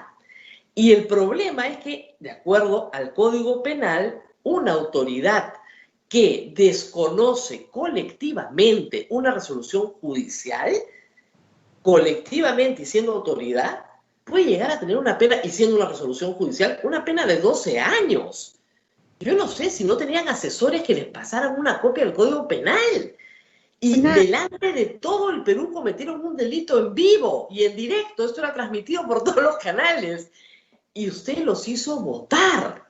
Y el problema es que, de acuerdo al Código Penal, una autoridad que desconoce colectivamente una resolución judicial, colectivamente y siendo autoridad, puede llegar a tener una pena, y siendo una resolución judicial, una pena de 12 años. Yo no sé si no tenían asesores que les pasaran una copia del Código Penal. Y delante de todo el Perú cometieron un delito en vivo y en directo. Esto era transmitido por todos los canales. Y usted los hizo votar.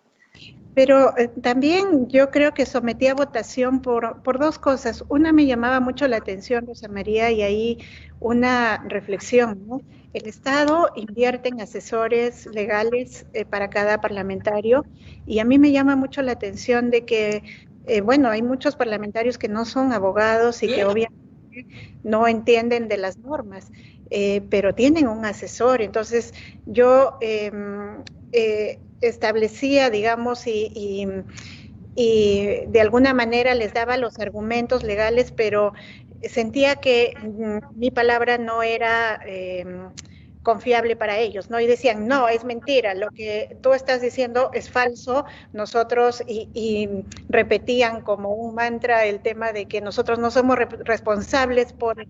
Pero también yo creo que sometí a votación por dos cosas. Una, me llamaba mucho la atención, Rosa María, y ahí una reflexión, ¿no? El Estado invierte en asesores legales para cada parlamentario, y a mí me llama mucho la atención de que, bueno, hay muchos parlamentarios que no son abogados y que obviamente no entienden de las normas, pero tienen un asesor. Entonces yo establecía, digamos, y de alguna manera les daba los argumentos legales, pero sentía que mi palabra no era confiable para ellos, ¿no? Y decían, no, es mentira, lo que tú estás diciendo es falso, nosotros, y repetían como un mantra el tema de que nosotros no somos responsables por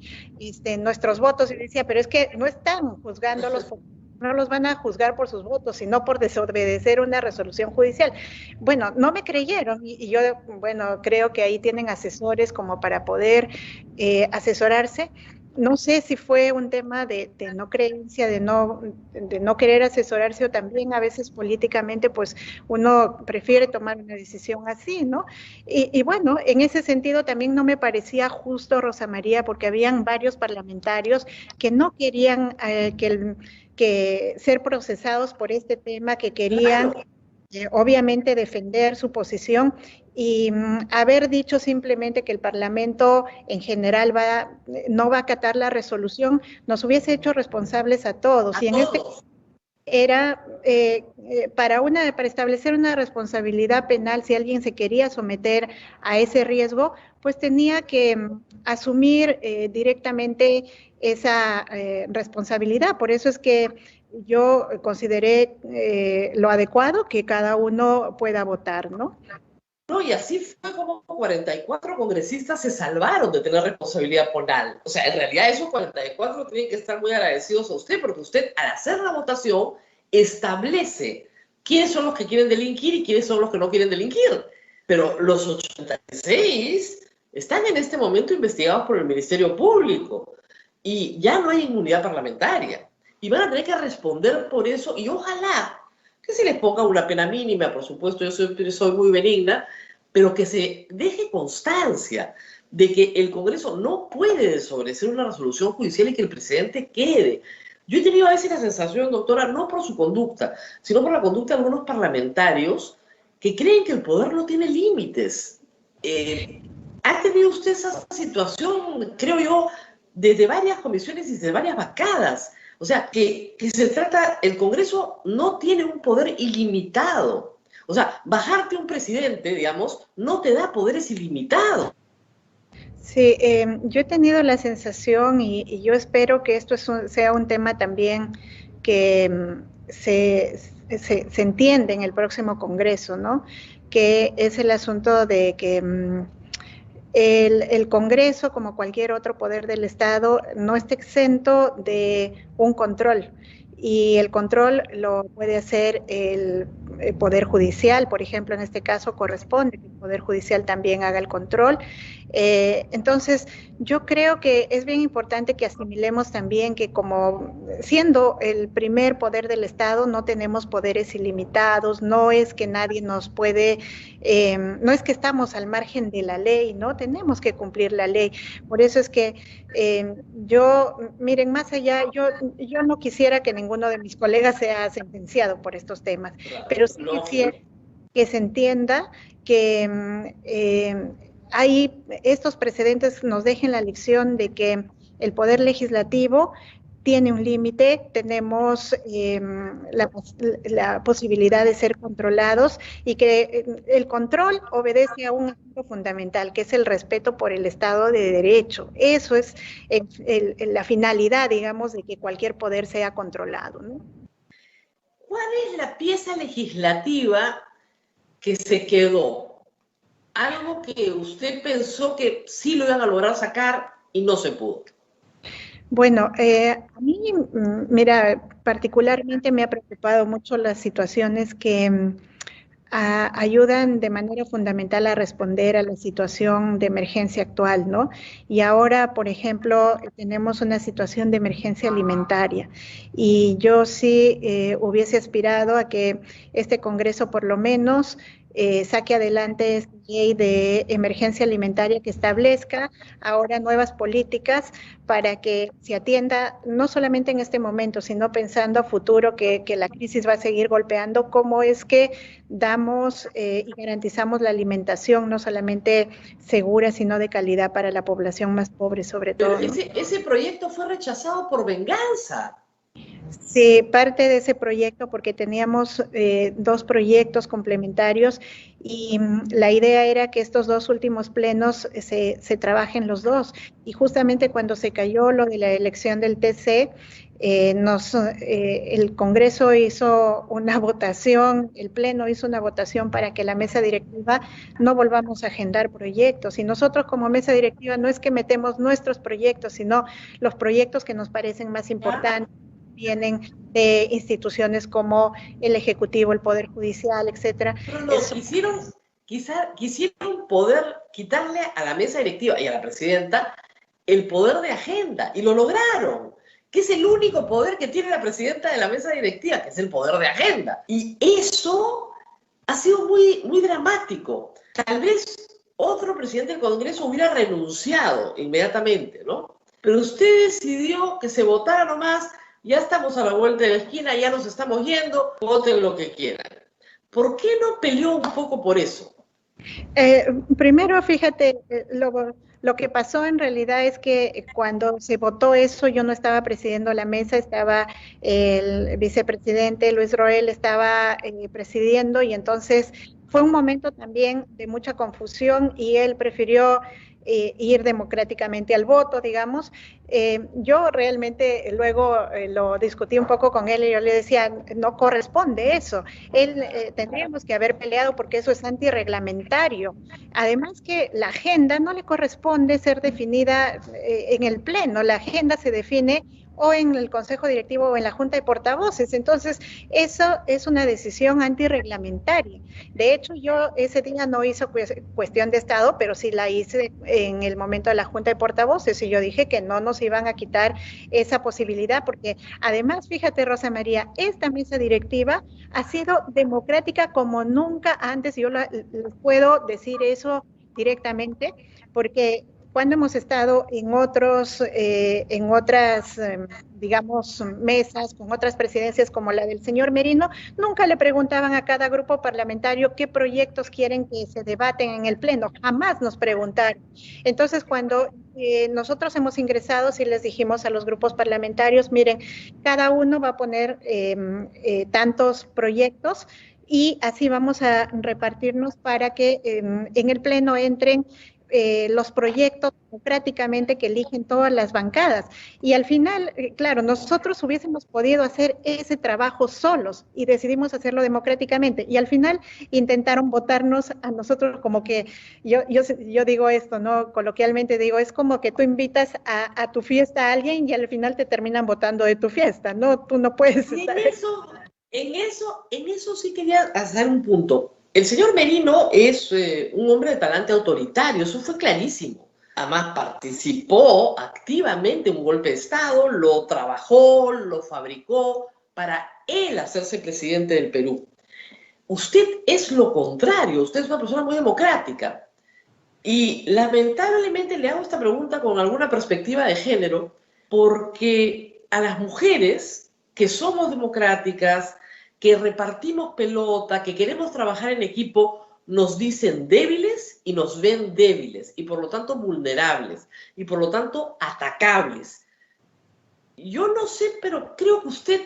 nuestros votos, y decía, pero es que no están juzgándolos por... No los van a juzgar por sus votos, sino por desobedecer una resolución judicial. Bueno, no me creyeron y yo, bueno, creo que ahí tienen asesores como para poder asesorarse. No sé si fue un tema de no creencia, de no querer asesorarse, o también a veces políticamente pues uno prefiere tomar una decisión así, ¿no? Y bueno, en ese sentido también no me parecía justo, Rosa María, porque habían varios parlamentarios que no querían que ser procesados por este tema, que querían obviamente defender su posición, y haber dicho simplemente que el Parlamento en general no va a acatar la resolución, nos hubiese hecho responsables a todos. Y en este era para establecer una responsabilidad penal, si alguien se quería someter a ese riesgo, pues tenía que asumir directamente esa responsabilidad. Por eso es que yo consideré lo adecuado que cada uno pueda votar, ¿no? No, y así fue como 44 congresistas se salvaron de tener responsabilidad penal. O sea, en realidad esos 44 tienen que estar muy agradecidos a usted, porque usted al hacer la votación establece quiénes son los que quieren delinquir y quiénes son los que no quieren delinquir. Pero los 86 están en este momento investigados por el Ministerio Público y ya no hay inmunidad parlamentaria. Y van a tener que responder por eso, y ojalá que se les ponga una pena mínima, por supuesto, yo soy muy benigna, pero que se deje constancia de que el Congreso no puede desobedecer una resolución judicial y que el presidente quede. Yo he tenido a veces la sensación, doctora, no por su conducta, sino por la conducta de algunos parlamentarios que creen que el poder no tiene límites. ¿Ha tenido usted esa situación, creo yo, desde varias comisiones y desde varias bancadas? O sea, que se trata, el Congreso no tiene un poder ilimitado. O sea, bajarte un presidente, digamos, no te da poderes ilimitados. Sí, yo he tenido la sensación y yo espero que esto sea un tema también que se entiende en el próximo Congreso, ¿no? Que es el asunto de que el Congreso, como cualquier otro poder del Estado, no está exento de un control. Y el control lo puede hacer el Poder Judicial, por ejemplo, en este caso corresponde que el Poder Judicial también haga el control. Entonces, yo creo que es bien importante que asimilemos también que como siendo el primer poder del Estado, no tenemos poderes ilimitados, no es que nadie nos puede, no es que estamos al margen de la ley, ¿no? Tenemos que cumplir la ley. Por eso es que miren, más allá, yo no quisiera que ninguno de mis colegas sea sentenciado por estos temas, pero sí quisiera que se entienda que estos precedentes nos dejen la lección de que el poder legislativo tiene un límite, tenemos la posibilidad de ser controlados y que el control obedece a un asunto fundamental, que es el respeto por el Estado de Derecho. Eso es la finalidad, digamos, de que cualquier poder sea controlado, ¿no? ¿Cuál es la pieza legislativa que se quedó? Algo que usted pensó que sí lo iban a lograr sacar y no se pudo. Bueno, a mí, mira, particularmente me ha preocupado mucho las situaciones que ayudan de manera fundamental a responder a la situación de emergencia actual, ¿no? Y ahora, por ejemplo, tenemos una situación de emergencia alimentaria y yo sí hubiese aspirado a que este Congreso por lo menos saque adelante esta ley de emergencia alimentaria que establezca ahora nuevas políticas para que se atienda no solamente en este momento, sino pensando a futuro que la crisis va a seguir golpeando, cómo es que damos y garantizamos la alimentación no solamente segura, sino de calidad para la población más pobre sobre todo. Pero ese proyecto fue rechazado por venganza. Sí, parte de ese proyecto, porque teníamos dos proyectos complementarios y la idea era que estos dos últimos plenos se trabajen los dos. Y justamente cuando se cayó lo de la elección del TC, el Congreso hizo una votación, el Pleno hizo una votación para que la mesa directiva no volvamos a agendar proyectos. Y nosotros como mesa directiva no es que metemos nuestros proyectos, sino los proyectos que nos parecen más importantes. Vienen de instituciones como el Ejecutivo, el Poder Judicial, etcétera. Pero no, quisieron poder quitarle a la mesa directiva y a la presidenta el poder de agenda, y lo lograron, que es el único poder que tiene la presidenta de la mesa directiva, que es el poder de agenda. Y eso ha sido muy, muy dramático. Tal vez otro presidente del Congreso hubiera renunciado inmediatamente, ¿no? Pero usted decidió que se votara nomás. Ya estamos a la vuelta de la esquina, ya nos estamos yendo, voten lo que quieran. ¿Por qué no peleó un poco por eso? Primero, fíjate, lo que pasó en realidad es que cuando se votó eso, yo no estaba presidiendo la mesa, estaba el vicepresidente Luis Roel, estaba presidiendo y entonces fue un momento también de mucha confusión y él prefirió ir democráticamente al voto, digamos. Yo realmente luego lo discutí un poco con él y yo le decía, no corresponde eso. Tendríamos que haber peleado porque eso es antirreglamentario. Además que la agenda no le corresponde ser definida en el pleno, la agenda se define o en el consejo directivo o en la junta de portavoces. Entonces, eso es una decisión antirreglamentaria. De hecho, yo ese día no hice cuestión de Estado, pero sí la hice en el momento de la junta de portavoces y yo dije que no nos iban a quitar esa posibilidad, porque además, fíjate, Rosa María, esta mesa directiva ha sido democrática como nunca antes, y yo les puedo decir eso directamente, porque cuando hemos estado en otras, digamos, mesas, con otras presidencias como la del señor Merino, nunca le preguntaban a cada grupo parlamentario qué proyectos quieren que se debaten en el Pleno, jamás nos preguntaron. Entonces, cuando nosotros hemos ingresado, sí les dijimos a los grupos parlamentarios, miren, cada uno va a poner tantos proyectos, y así vamos a repartirnos para que en el Pleno entren los proyectos democráticamente que eligen todas las bancadas. Y al final, claro, nosotros hubiésemos podido hacer ese trabajo solos y decidimos hacerlo democráticamente. Y al final intentaron votarnos a nosotros como que, yo digo esto, ¿no? Coloquialmente digo, es como que tú invitas a tu fiesta a alguien y al final te terminan votando de tu fiesta, ¿no? Tú no puedes Y estar... en eso sí quería hacer un punto. El señor Merino es un hombre de talante autoritario, eso fue clarísimo. Además, participó activamente en un golpe de Estado, lo trabajó, lo fabricó para él hacerse presidente del Perú. Usted es lo contrario, usted es una persona muy democrática. Y lamentablemente le hago esta pregunta con alguna perspectiva de género, porque a las mujeres que somos democráticas, que repartimos pelota, que queremos trabajar en equipo, nos dicen débiles y nos ven débiles y por lo tanto vulnerables y por lo tanto atacables. Yo no sé, pero creo que usted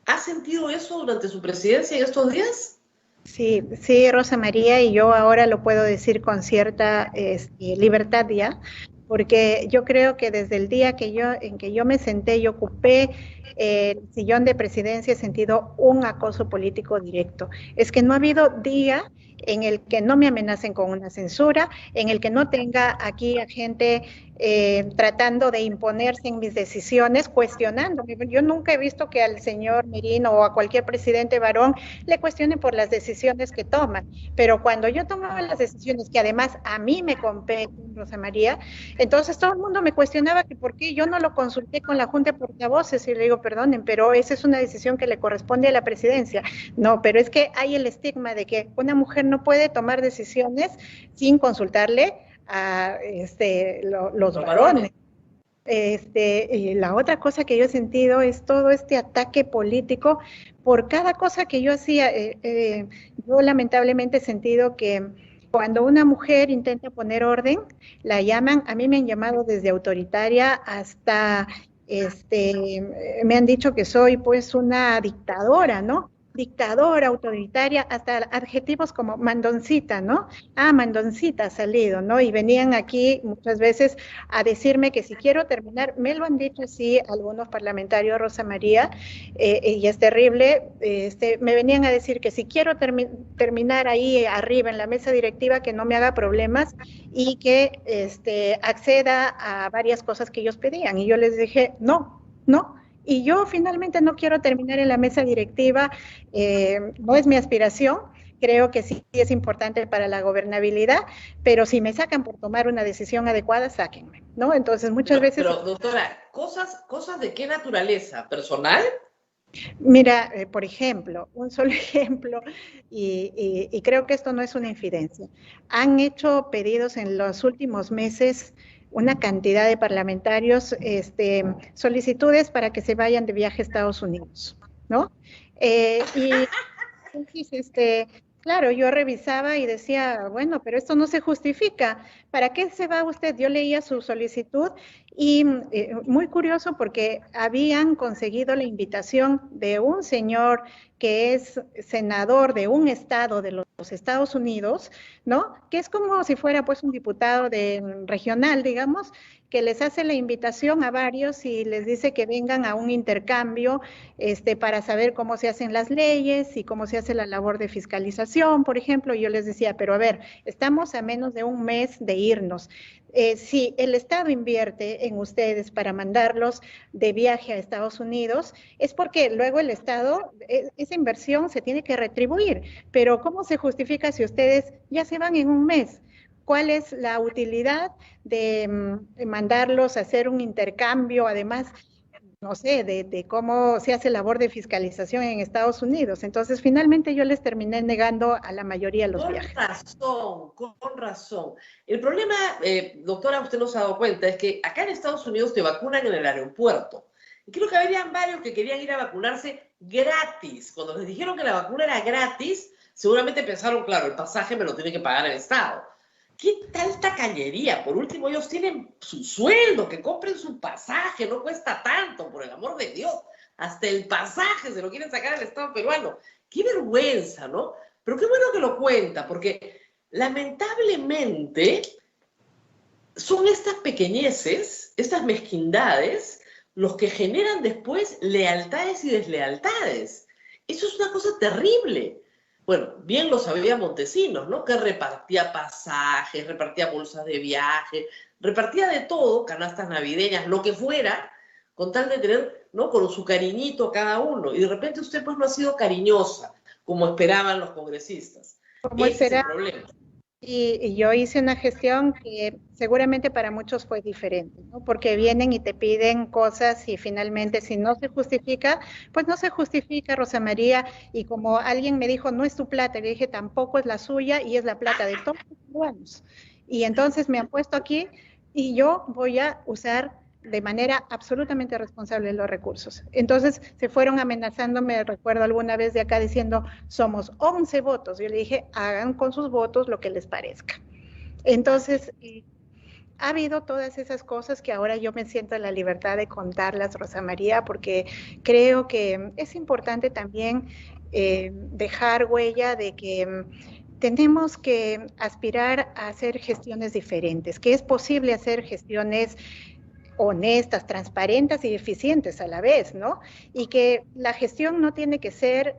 ha sentido eso durante su presidencia en estos días. Sí, sí, Rosa María, y yo ahora lo puedo decir con cierta libertad ya, porque yo creo que desde el día en que yo me senté y ocupé el sillón de presidencia he sentido un acoso político directo. Es que no ha habido día en el que no me amenacen con una censura, en el que no tenga aquí a gente tratando de imponerse en mis decisiones, cuestionándome. Yo nunca he visto que al señor Merino o a cualquier presidente varón le cuestionen por las decisiones que toman, pero cuando yo tomaba las decisiones que además a mí me competen, Rosa María, entonces todo el mundo me cuestionaba que por qué yo no lo consulté con la Junta de Portavoces, y le digo, perdonen, pero esa es una decisión que le corresponde a la presidencia. No, pero es que hay el estigma de que una mujer no puede tomar decisiones sin consultarle a los varones. Y la otra cosa que yo he sentido es todo este ataque político por cada cosa que yo hacía. Yo lamentablemente he sentido que cuando una mujer intenta poner orden, la llaman, a mí me han llamado desde autoritaria hasta, me han dicho que soy pues una dictadora, ¿no? Dictadora, autoritaria, hasta adjetivos como mandoncita, ¿no? Ah, mandoncita ha salido, ¿no? Y venían aquí muchas veces a decirme que si quiero terminar, me lo han dicho así algunos parlamentarios, Rosa María, y es terrible, me venían a decir que si quiero terminar ahí arriba en la mesa directiva, que no me haga problemas y que acceda a varias cosas que ellos pedían. Y yo les dije, no, no. Y yo finalmente no quiero terminar en la mesa directiva, no es mi aspiración, creo que sí es importante para la gobernabilidad, pero si me sacan por tomar una decisión adecuada, sáquenme, ¿no? Entonces muchas veces... Pero doctora, ¿cosas de qué naturaleza? ¿Personal? Mira, por ejemplo, un solo ejemplo, y creo que esto no es una infidencia. Han hecho pedidos en los últimos meses una cantidad de parlamentarios, solicitudes para que se vayan de viaje a Estados Unidos, ¿no? Y entonces, Claro, yo revisaba y decía, bueno, pero esto no se justifica. ¿Para qué se va usted? Yo leía su solicitud y muy curioso porque habían conseguido la invitación de un señor que es senador de un estado de los Estados Unidos, ¿no? Que es como si fuera pues un diputado regional, digamos, que les hace la invitación a varios y les dice que vengan a un intercambio para saber cómo se hacen las leyes y cómo se hace la labor de fiscalización, por ejemplo. Y yo les decía, pero a ver, estamos a menos de un mes de irnos. Si el Estado invierte en ustedes para mandarlos de viaje a Estados Unidos, es porque luego el Estado, esa inversión se tiene que retribuir. Pero ¿cómo se justifica si ustedes ya se van en un mes? ¿Cuál es la utilidad de mandarlos a hacer un intercambio? Además, no sé, de cómo se hace labor de fiscalización en Estados Unidos. Entonces, finalmente yo les terminé negando a la mayoría los viajes. Con razón. El problema, doctora, usted no se ha dado cuenta, es que acá en Estados Unidos te vacunan en el aeropuerto. Y creo que habían varios que querían ir a vacunarse gratis. Cuando les dijeron que la vacuna era gratis, seguramente pensaron, claro, el pasaje me lo tiene que pagar el Estado. ¿Qué tal tacañería? Por último, ellos tienen su sueldo, que compren su pasaje, no cuesta tanto, por el amor de Dios. Hasta el pasaje se lo quieren sacar al Estado peruano. Qué vergüenza, ¿no? Pero qué bueno que lo cuenta, porque lamentablemente son estas pequeñeces, estas mezquindades, los que generan después lealtades y deslealtades. Eso es una cosa terrible. Bueno, bien lo sabía Montesinos, ¿no? Que repartía pasajes, repartía bolsas de viaje, repartía de todo, canastas navideñas, lo que fuera, con tal de tener, ¿no? Con su cariñito cada uno. Y de repente usted pues no ha sido cariñosa, como esperaban los congresistas. ¿Cómo Ese es será? el problema. Y yo hice una gestión que seguramente para muchos fue diferente, ¿no? Porque vienen y te piden cosas y finalmente si no se justifica, pues no se justifica, Rosa María. Y como alguien me dijo, no es tu plata, le dije, tampoco es la suya y es la plata de todos los peruanos. Y entonces me han puesto aquí y yo voy a usar de manera absolutamente responsable los recursos. Entonces se fueron amenazando, me recuerdo alguna vez de acá diciendo, somos 11 votos. Yo le dije, hagan con sus votos lo que les parezca. Entonces, ha habido todas esas cosas que ahora yo me siento en la libertad de contarlas, Rosa María, porque creo que es importante también dejar huella de que tenemos que aspirar a hacer gestiones diferentes, que es posible hacer gestiones honestas, transparentes y eficientes a la vez, ¿no? Y que la gestión no tiene que ser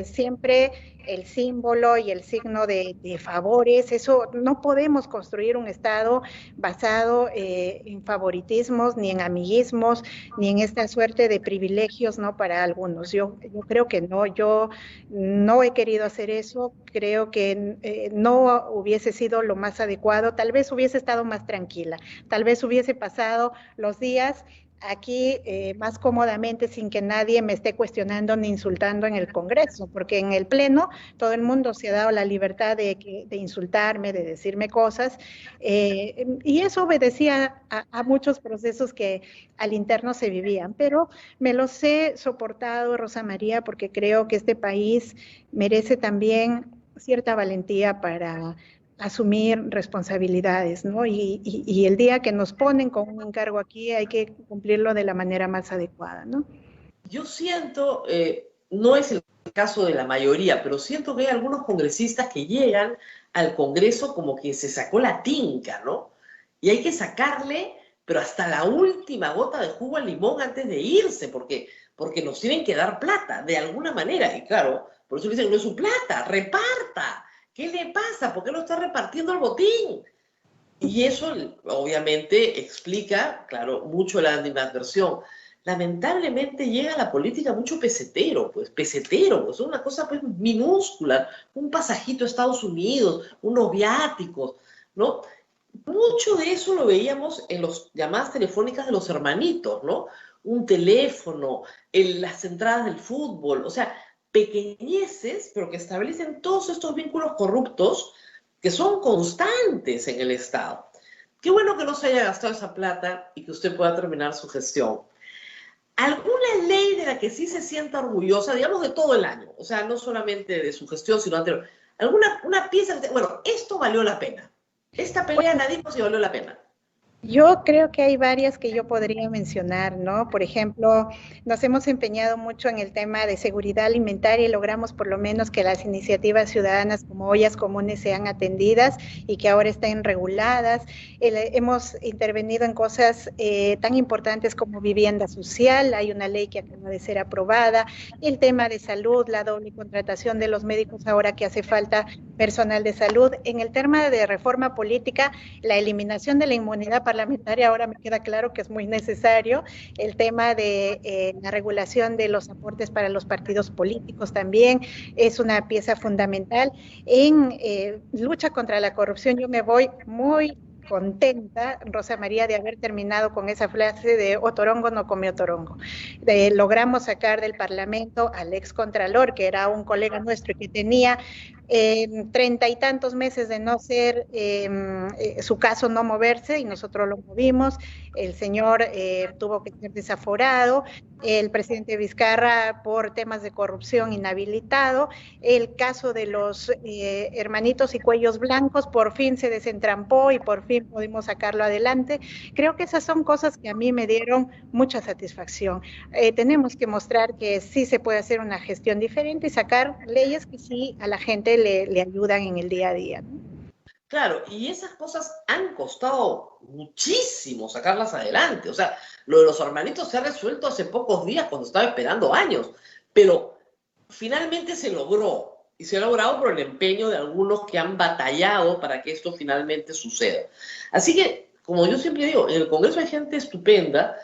siempre el símbolo y el signo de favores. Eso no podemos construir un Estado basado en favoritismos, ni en amiguismos, ni en esta suerte de privilegios, ¿no? Para algunos. Yo creo que no, yo no he querido hacer eso, creo que no hubiese sido lo más adecuado, tal vez hubiese estado más tranquila, tal vez hubiese pasado los días aquí más cómodamente sin que nadie me esté cuestionando ni insultando en el Congreso, porque en el Pleno todo el mundo se ha dado la libertad de insultarme, de decirme cosas, y eso obedecía a muchos procesos que al interno se vivían, pero me los he soportado, Rosa María, porque creo que este país merece también cierta valentía para asumir responsabilidades, ¿no? Y el día que nos ponen con un encargo aquí hay que cumplirlo de la manera más adecuada, ¿no? Yo siento, no es el caso de la mayoría, pero siento que hay algunos congresistas que llegan al Congreso como que se sacó la tinca, ¿no? Y hay que sacarle, pero hasta la última gota de jugo al limón antes de irse, porque nos tienen que dar plata, de alguna manera. Y claro, por eso dicen, no es su plata, reparta. ¿Qué le pasa? ¿Por qué no está repartiendo el botín? Y eso obviamente explica, claro, mucho la animadversión. Lamentablemente llega a la política mucho pesetero, pues una cosa pues minúscula, un pasajito a Estados Unidos, unos viáticos, ¿no? Mucho de eso lo veíamos en las llamadas telefónicas de los hermanitos, ¿no? Un teléfono, en las entradas del fútbol, o sea, pequeñeces, pero que establecen todos estos vínculos corruptos que son constantes en el Estado. Qué bueno que no se haya gastado esa plata y que usted pueda terminar su gestión. ¿Alguna ley de la que sí se sienta orgullosa, digamos de todo el año? O sea, no solamente de su gestión, sino anterior. alguna una pieza, bueno, esto valió la pena. Esta pelea nadie dijo si valió la pena. Yo creo que hay varias que yo podría mencionar, ¿no? Por ejemplo, nos hemos empeñado mucho en el tema de seguridad alimentaria y logramos por lo menos que las iniciativas ciudadanas como ollas comunes sean atendidas y que ahora estén reguladas. Hemos intervenido en cosas tan importantes como vivienda social, hay una ley que acaba de ser aprobada, el tema de salud, la doble contratación de los médicos ahora que hace falta personal de salud. En el tema de reforma política, la eliminación de la inmunidad parlamentaria ahora me queda claro que es muy necesario. El tema de la regulación de los aportes para los partidos políticos también es una pieza fundamental. En lucha contra la corrupción yo me voy muy contenta, Rosa María, de haber terminado con esa frase de Otorongo no come Otorongo. Logramos sacar del Parlamento al excontralor, que era un colega nuestro y que tenía 30 y tantos meses de no ser, su caso no moverse, y nosotros lo movimos. El señor tuvo que ser desaforado, el presidente Vizcarra por temas de corrupción inhabilitado, el caso de los hermanitos y cuellos blancos por fin se desentrampó y por fin pudimos sacarlo adelante. Creo que esas son cosas que a mí me dieron mucha satisfacción. Tenemos que mostrar que sí se puede hacer una gestión diferente y sacar leyes que sí a la gente le ayudan en el día a día, ¿no? Claro, y esas cosas han costado muchísimo sacarlas adelante. O sea, lo de los hermanitos se ha resuelto hace pocos días cuando estaba esperando años, pero finalmente se logró, y se ha logrado por el empeño de algunos que han batallado para que esto finalmente suceda. Así que, como yo siempre digo, en el Congreso hay gente estupenda,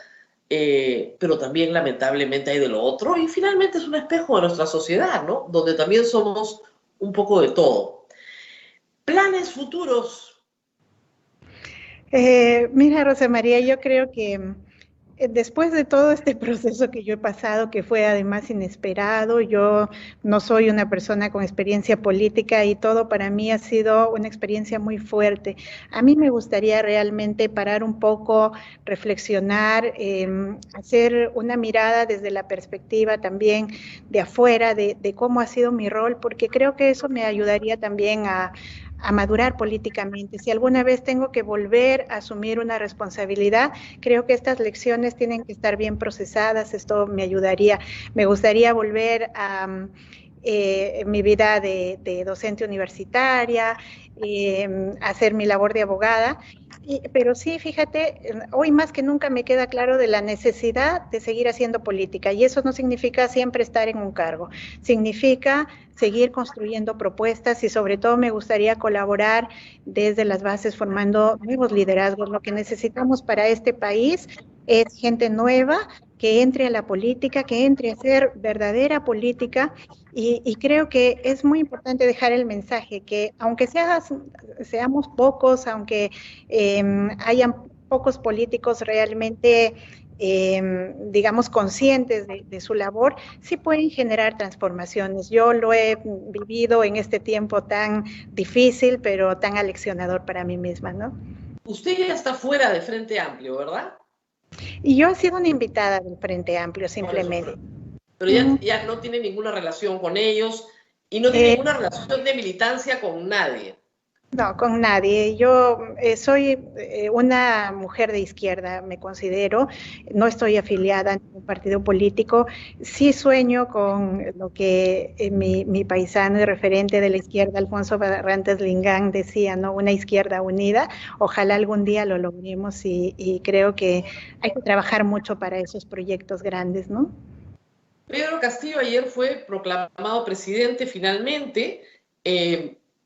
pero también lamentablemente hay de lo otro, y finalmente es un espejo de nuestra sociedad, ¿no? Donde también somos un poco de todo. ¿Planes futuros? Mira, Rosa María, yo creo que después de todo este proceso que yo he pasado, que fue además inesperado, yo no soy una persona con experiencia política y todo para mí ha sido una experiencia muy fuerte. A mí me gustaría realmente parar un poco, reflexionar, hacer una mirada desde la perspectiva también de afuera, de cómo ha sido mi rol, porque creo que eso me ayudaría también a madurar políticamente. Si alguna vez tengo que volver a asumir una responsabilidad, creo que estas lecciones tienen que estar bien procesadas, esto me ayudaría. Me gustaría volver a mi vida de docente universitaria, hacer mi labor de abogada, pero sí, fíjate, hoy más que nunca me queda claro de la necesidad de seguir haciendo política, y eso no significa siempre estar en un cargo, significa seguir construyendo propuestas y sobre todo me gustaría colaborar desde las bases formando nuevos liderazgos. Lo que necesitamos para este país es gente nueva que entre a la política, que entre a hacer verdadera política, y creo que es muy importante dejar el mensaje que aunque seamos pocos, aunque hayan pocos políticos realmente digamos, conscientes de su labor, sí pueden generar transformaciones. Yo lo he vivido en este tiempo tan difícil, pero tan aleccionador para mí misma, ¿no? Usted ya está fuera de Frente Amplio, ¿verdad? Y yo he sido una invitada del Frente Amplio, simplemente. Pero ya no tiene ninguna relación con ellos y no tiene ninguna relación de militancia con nadie. No, con nadie. Yo soy una mujer de izquierda, me considero. No estoy afiliada a ningún partido político. Sí sueño con lo que mi paisano y referente de la izquierda, Alfonso Barrantes Lingán, decía, ¿no? Una izquierda unida. Ojalá algún día lo logremos y creo que hay que trabajar mucho para esos proyectos grandes, ¿no? Pedro Castillo ayer fue proclamado presidente finalmente.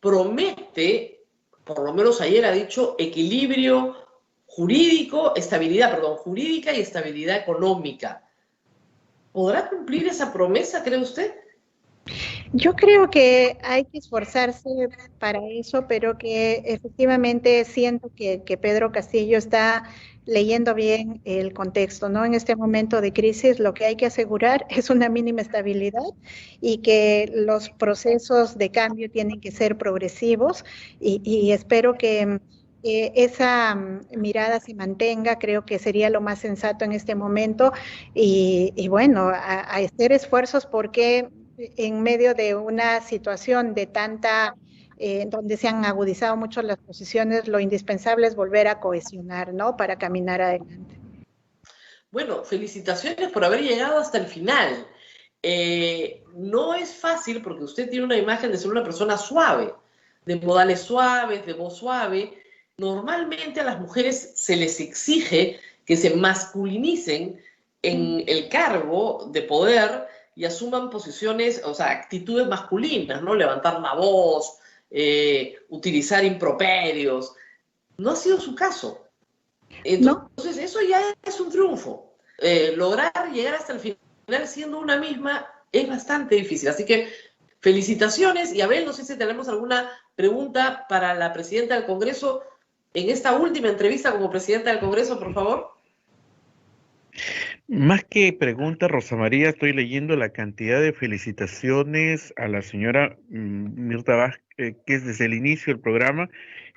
Promete, por lo menos ayer ha dicho, equilibrio jurídica y estabilidad económica. ¿Podrá cumplir esa promesa, cree usted? Yo creo que hay que esforzarse para eso, pero que efectivamente siento que Pedro Castillo está leyendo bien el contexto, ¿no? En este momento de crisis lo que hay que asegurar es una mínima estabilidad y que los procesos de cambio tienen que ser progresivos y espero que esa mirada se mantenga. Creo que sería lo más sensato en este momento y bueno, a hacer esfuerzos porque en medio de una situación de tanta donde se han agudizado mucho las posiciones, lo indispensable es volver a cohesionar, ¿no? Para caminar adelante. Bueno, felicitaciones por haber llegado hasta el final. No es fácil porque usted tiene una imagen de ser una persona suave, de modales suaves, de voz suave. Normalmente a las mujeres se les exige que se masculinicen en el cargo de poder y asuman posiciones, o sea, actitudes masculinas, ¿no? Levantar la voz, utilizar improperios. No ha sido su caso. Entonces, eso ya es un triunfo. Lograr llegar hasta el final siendo una misma es bastante difícil. Así que felicitaciones. Y Abel, no sé si tenemos alguna pregunta para la presidenta del Congreso en esta última entrevista como presidenta del Congreso, por favor. Más que pregunta, Rosa María, estoy leyendo la cantidad de felicitaciones a la señora Mirta Vázquez, que es desde el inicio del programa,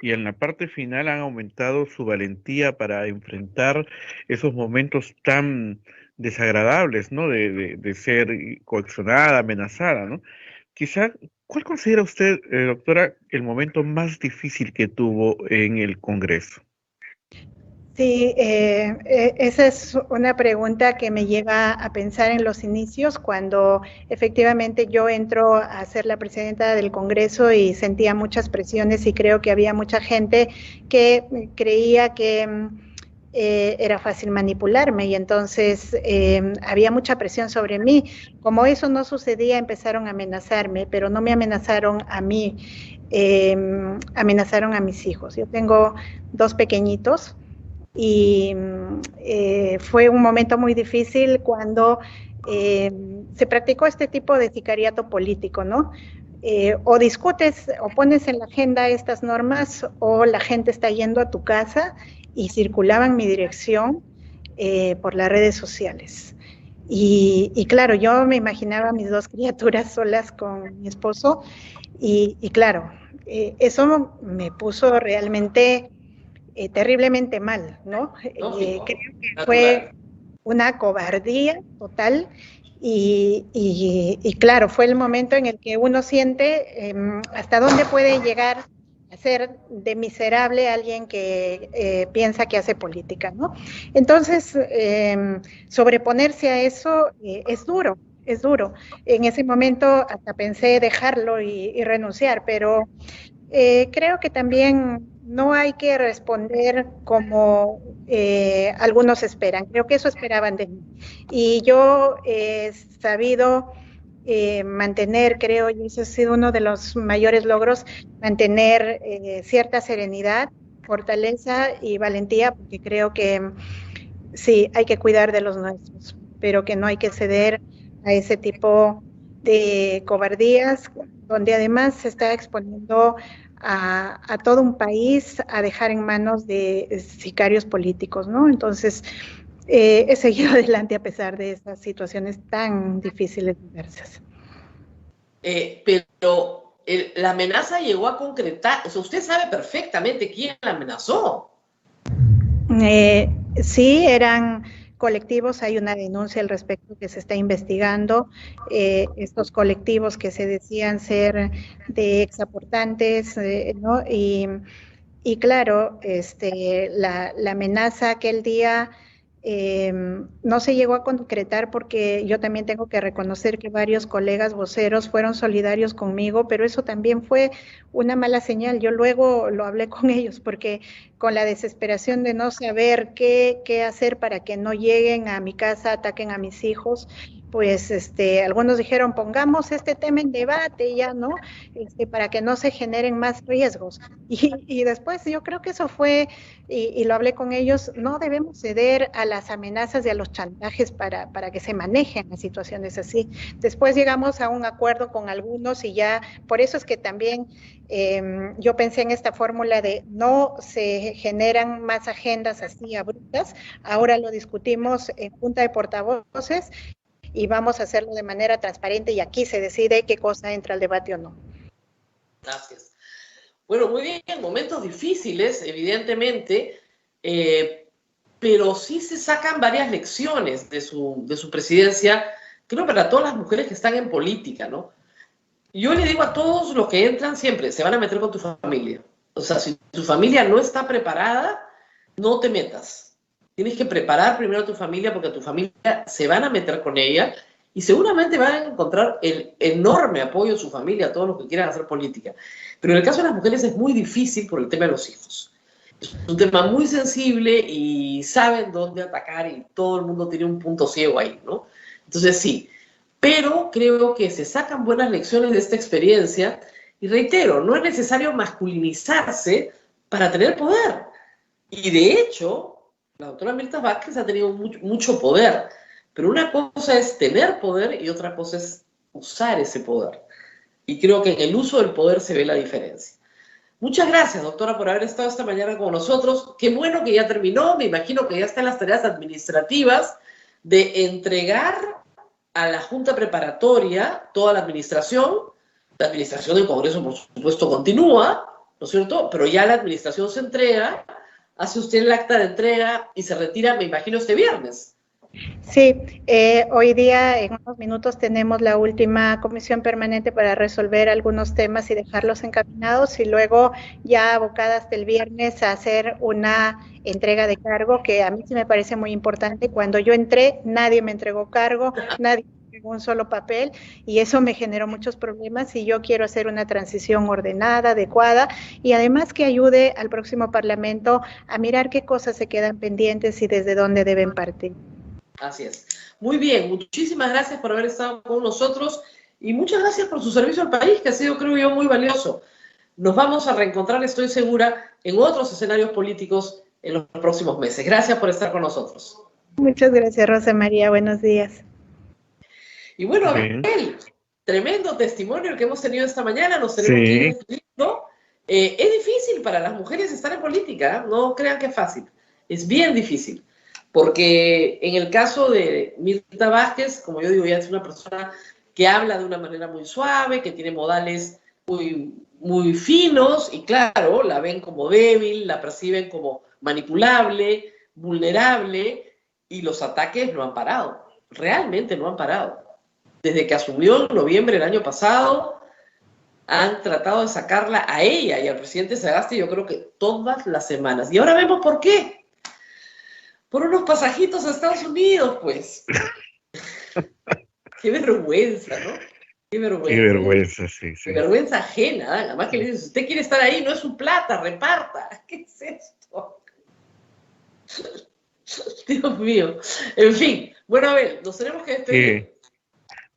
y en la parte final han aumentado su valentía para enfrentar esos momentos tan desagradables, ¿no? De ser coaccionada, amenazada, ¿no? Quizá, ¿cuál considera usted, doctora, el momento más difícil que tuvo en el Congreso? Sí, esa es una pregunta que me lleva a pensar en los inicios, cuando efectivamente yo entro a ser la presidenta del Congreso y sentía muchas presiones y creo que había mucha gente que creía que era fácil manipularme y entonces había mucha presión sobre mí. Como eso no sucedía, empezaron a amenazarme, pero no me amenazaron a mí, amenazaron a mis hijos. Yo tengo 2 pequeñitos. Y fue un momento muy difícil cuando se practicó este tipo de sicariato político, ¿no? O discutes o pones en la agenda estas normas o la gente está yendo a tu casa, y circulaban mi dirección por las redes sociales. Y claro, yo me imaginaba a mis 2 criaturas solas con mi esposo y claro, eso me puso realmente terriblemente mal, ¿no? Creo que fue una cobardía total y claro, fue el momento en el que uno siente hasta dónde puede llegar a ser de miserable alguien que piensa que hace política, ¿no? Entonces, sobreponerse a eso es duro. Es duro. En ese momento hasta pensé dejarlo y renunciar, pero creo que también no hay que responder como algunos esperan. Creo que eso esperaban de mí. Y yo he sabido mantener, creo, y ese ha sido uno de los mayores logros, mantener cierta serenidad, fortaleza y valentía, porque creo que sí, hay que cuidar de los nuestros, pero que no hay que ceder a ese tipo de cobardías, donde además se está exponiendo a todo un país a dejar en manos de sicarios políticos, ¿no? Entonces, he seguido adelante a pesar de esas situaciones tan difíciles y diversas. Pero la amenaza llegó a concretar, o sea, usted sabe perfectamente quién la amenazó. Sí, eran colectivos, hay una denuncia al respecto que se está investigando, estos colectivos que se decían ser de exaportantes, ¿no? Y claro, la amenaza aquel día no se llegó a concretar porque yo también tengo que reconocer que varios colegas voceros fueron solidarios conmigo, pero eso también fue una mala señal. Yo luego lo hablé con ellos porque con la desesperación de no saber qué hacer para que no lleguen a mi casa, ataquen a mis hijos, pues algunos dijeron, pongamos este tema en debate ya, ¿no? Para que no se generen más riesgos. Y después yo creo que eso fue, y lo hablé con ellos, no debemos ceder a las amenazas y a los chantajes para que se manejen las situaciones así. Después llegamos a un acuerdo con algunos y ya, por eso es que también yo pensé en esta fórmula de no se generan más agendas así abruptas, ahora lo discutimos en junta de portavoces y vamos a hacerlo de manera transparente y aquí se decide qué cosa entra al debate o no. Gracias. Bueno, muy bien, momentos difíciles, evidentemente, pero sí se sacan varias lecciones de su presidencia, creo para todas las mujeres que están en política, ¿no? Yo le digo a todos los que entran siempre, se van a meter con tu familia. O sea, si tu familia no está preparada, no te metas. Tienes que preparar primero a tu familia porque tu familia se van a meter con ella y seguramente van a encontrar el enorme apoyo de su familia a todos los que quieran hacer política. Pero en el caso de las mujeres es muy difícil por el tema de los hijos. Es un tema muy sensible y saben dónde atacar y todo el mundo tiene un punto ciego ahí, ¿no? Entonces sí, pero creo que se sacan buenas lecciones de esta experiencia y reitero, no es necesario masculinizarse para tener poder. Y de hecho, la doctora Mirta Vázquez ha tenido mucho poder, pero una cosa es tener poder y otra cosa es usar ese poder. Y creo que en el uso del poder se ve la diferencia. Muchas gracias, doctora, por haber estado esta mañana con nosotros. Qué bueno que ya terminó, me imagino que ya están las tareas administrativas de entregar a la Junta Preparatoria toda la administración del Congreso, por supuesto, continúa, ¿no es cierto? Pero ya la administración se entrega, hace usted el acta de entrega y se retira, me imagino, este viernes. Sí, hoy día en unos minutos tenemos la última comisión permanente para resolver algunos temas y dejarlos encaminados y luego ya abocada hasta el viernes a hacer una entrega de cargo que a mí sí me parece muy importante. Cuando yo entré nadie me entregó cargo, nadie me entregó un solo papel y eso me generó muchos problemas y yo quiero hacer una transición ordenada, adecuada y además que ayude al próximo Parlamento a mirar qué cosas se quedan pendientes y desde dónde deben partir. Así es. Muy bien, muchísimas gracias por haber estado con nosotros y muchas gracias por su servicio al país, que ha sido, creo yo, muy valioso. Nos vamos a reencontrar, estoy segura, en otros escenarios políticos en los próximos meses. Gracias por estar con nosotros. Muchas gracias, Rosa María. Buenos días. Y bueno, Abel, tremendo testimonio el que hemos tenido esta mañana. Nos tenemos que ir despidiendo. Es difícil para las mujeres estar en política, no crean que es fácil. Es bien difícil. Porque en el caso de Mirta Vázquez, como yo digo, ya es una persona que habla de una manera muy suave, que tiene modales muy finos, y claro, la ven como débil, la perciben como manipulable, vulnerable, y los ataques no han parado, realmente no han parado. Desde que asumió en noviembre del año pasado, han tratado de sacarla a ella y al presidente Sagasti, yo creo que todas las semanas. Y ahora vemos por qué. Por unos pasajitos a Estados Unidos, pues. Qué vergüenza, ¿no? Qué vergüenza. Qué vergüenza, sí. Qué vergüenza ajena. Además que le dices, si usted quiere estar ahí, no es su plata, reparta. ¿Qué es esto? Dios mío. En fin. Bueno, Abel, nos tenemos que despedir.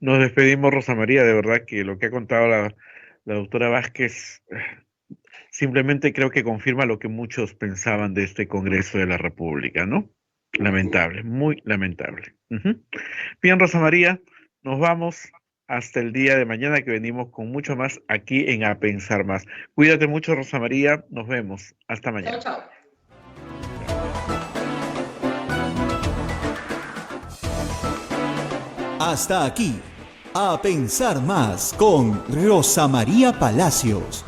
Nos despedimos, Rosa María. De verdad que lo que ha contado la doctora Vázquez simplemente creo que confirma lo que muchos pensaban de este Congreso de la República, ¿no? Lamentable, muy lamentable. Bien, Rosa María, nos vamos hasta el día de mañana que venimos con mucho más aquí en A Pensar Más. Cuídate mucho, Rosa María, nos vemos. Hasta mañana. Chao, chao. Hasta aquí, A Pensar Más con Rosa María Palacios.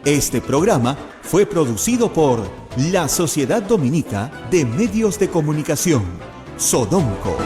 Este programa fue producido por la Sociedad Dominica de Medios de Comunicación, Sodomco.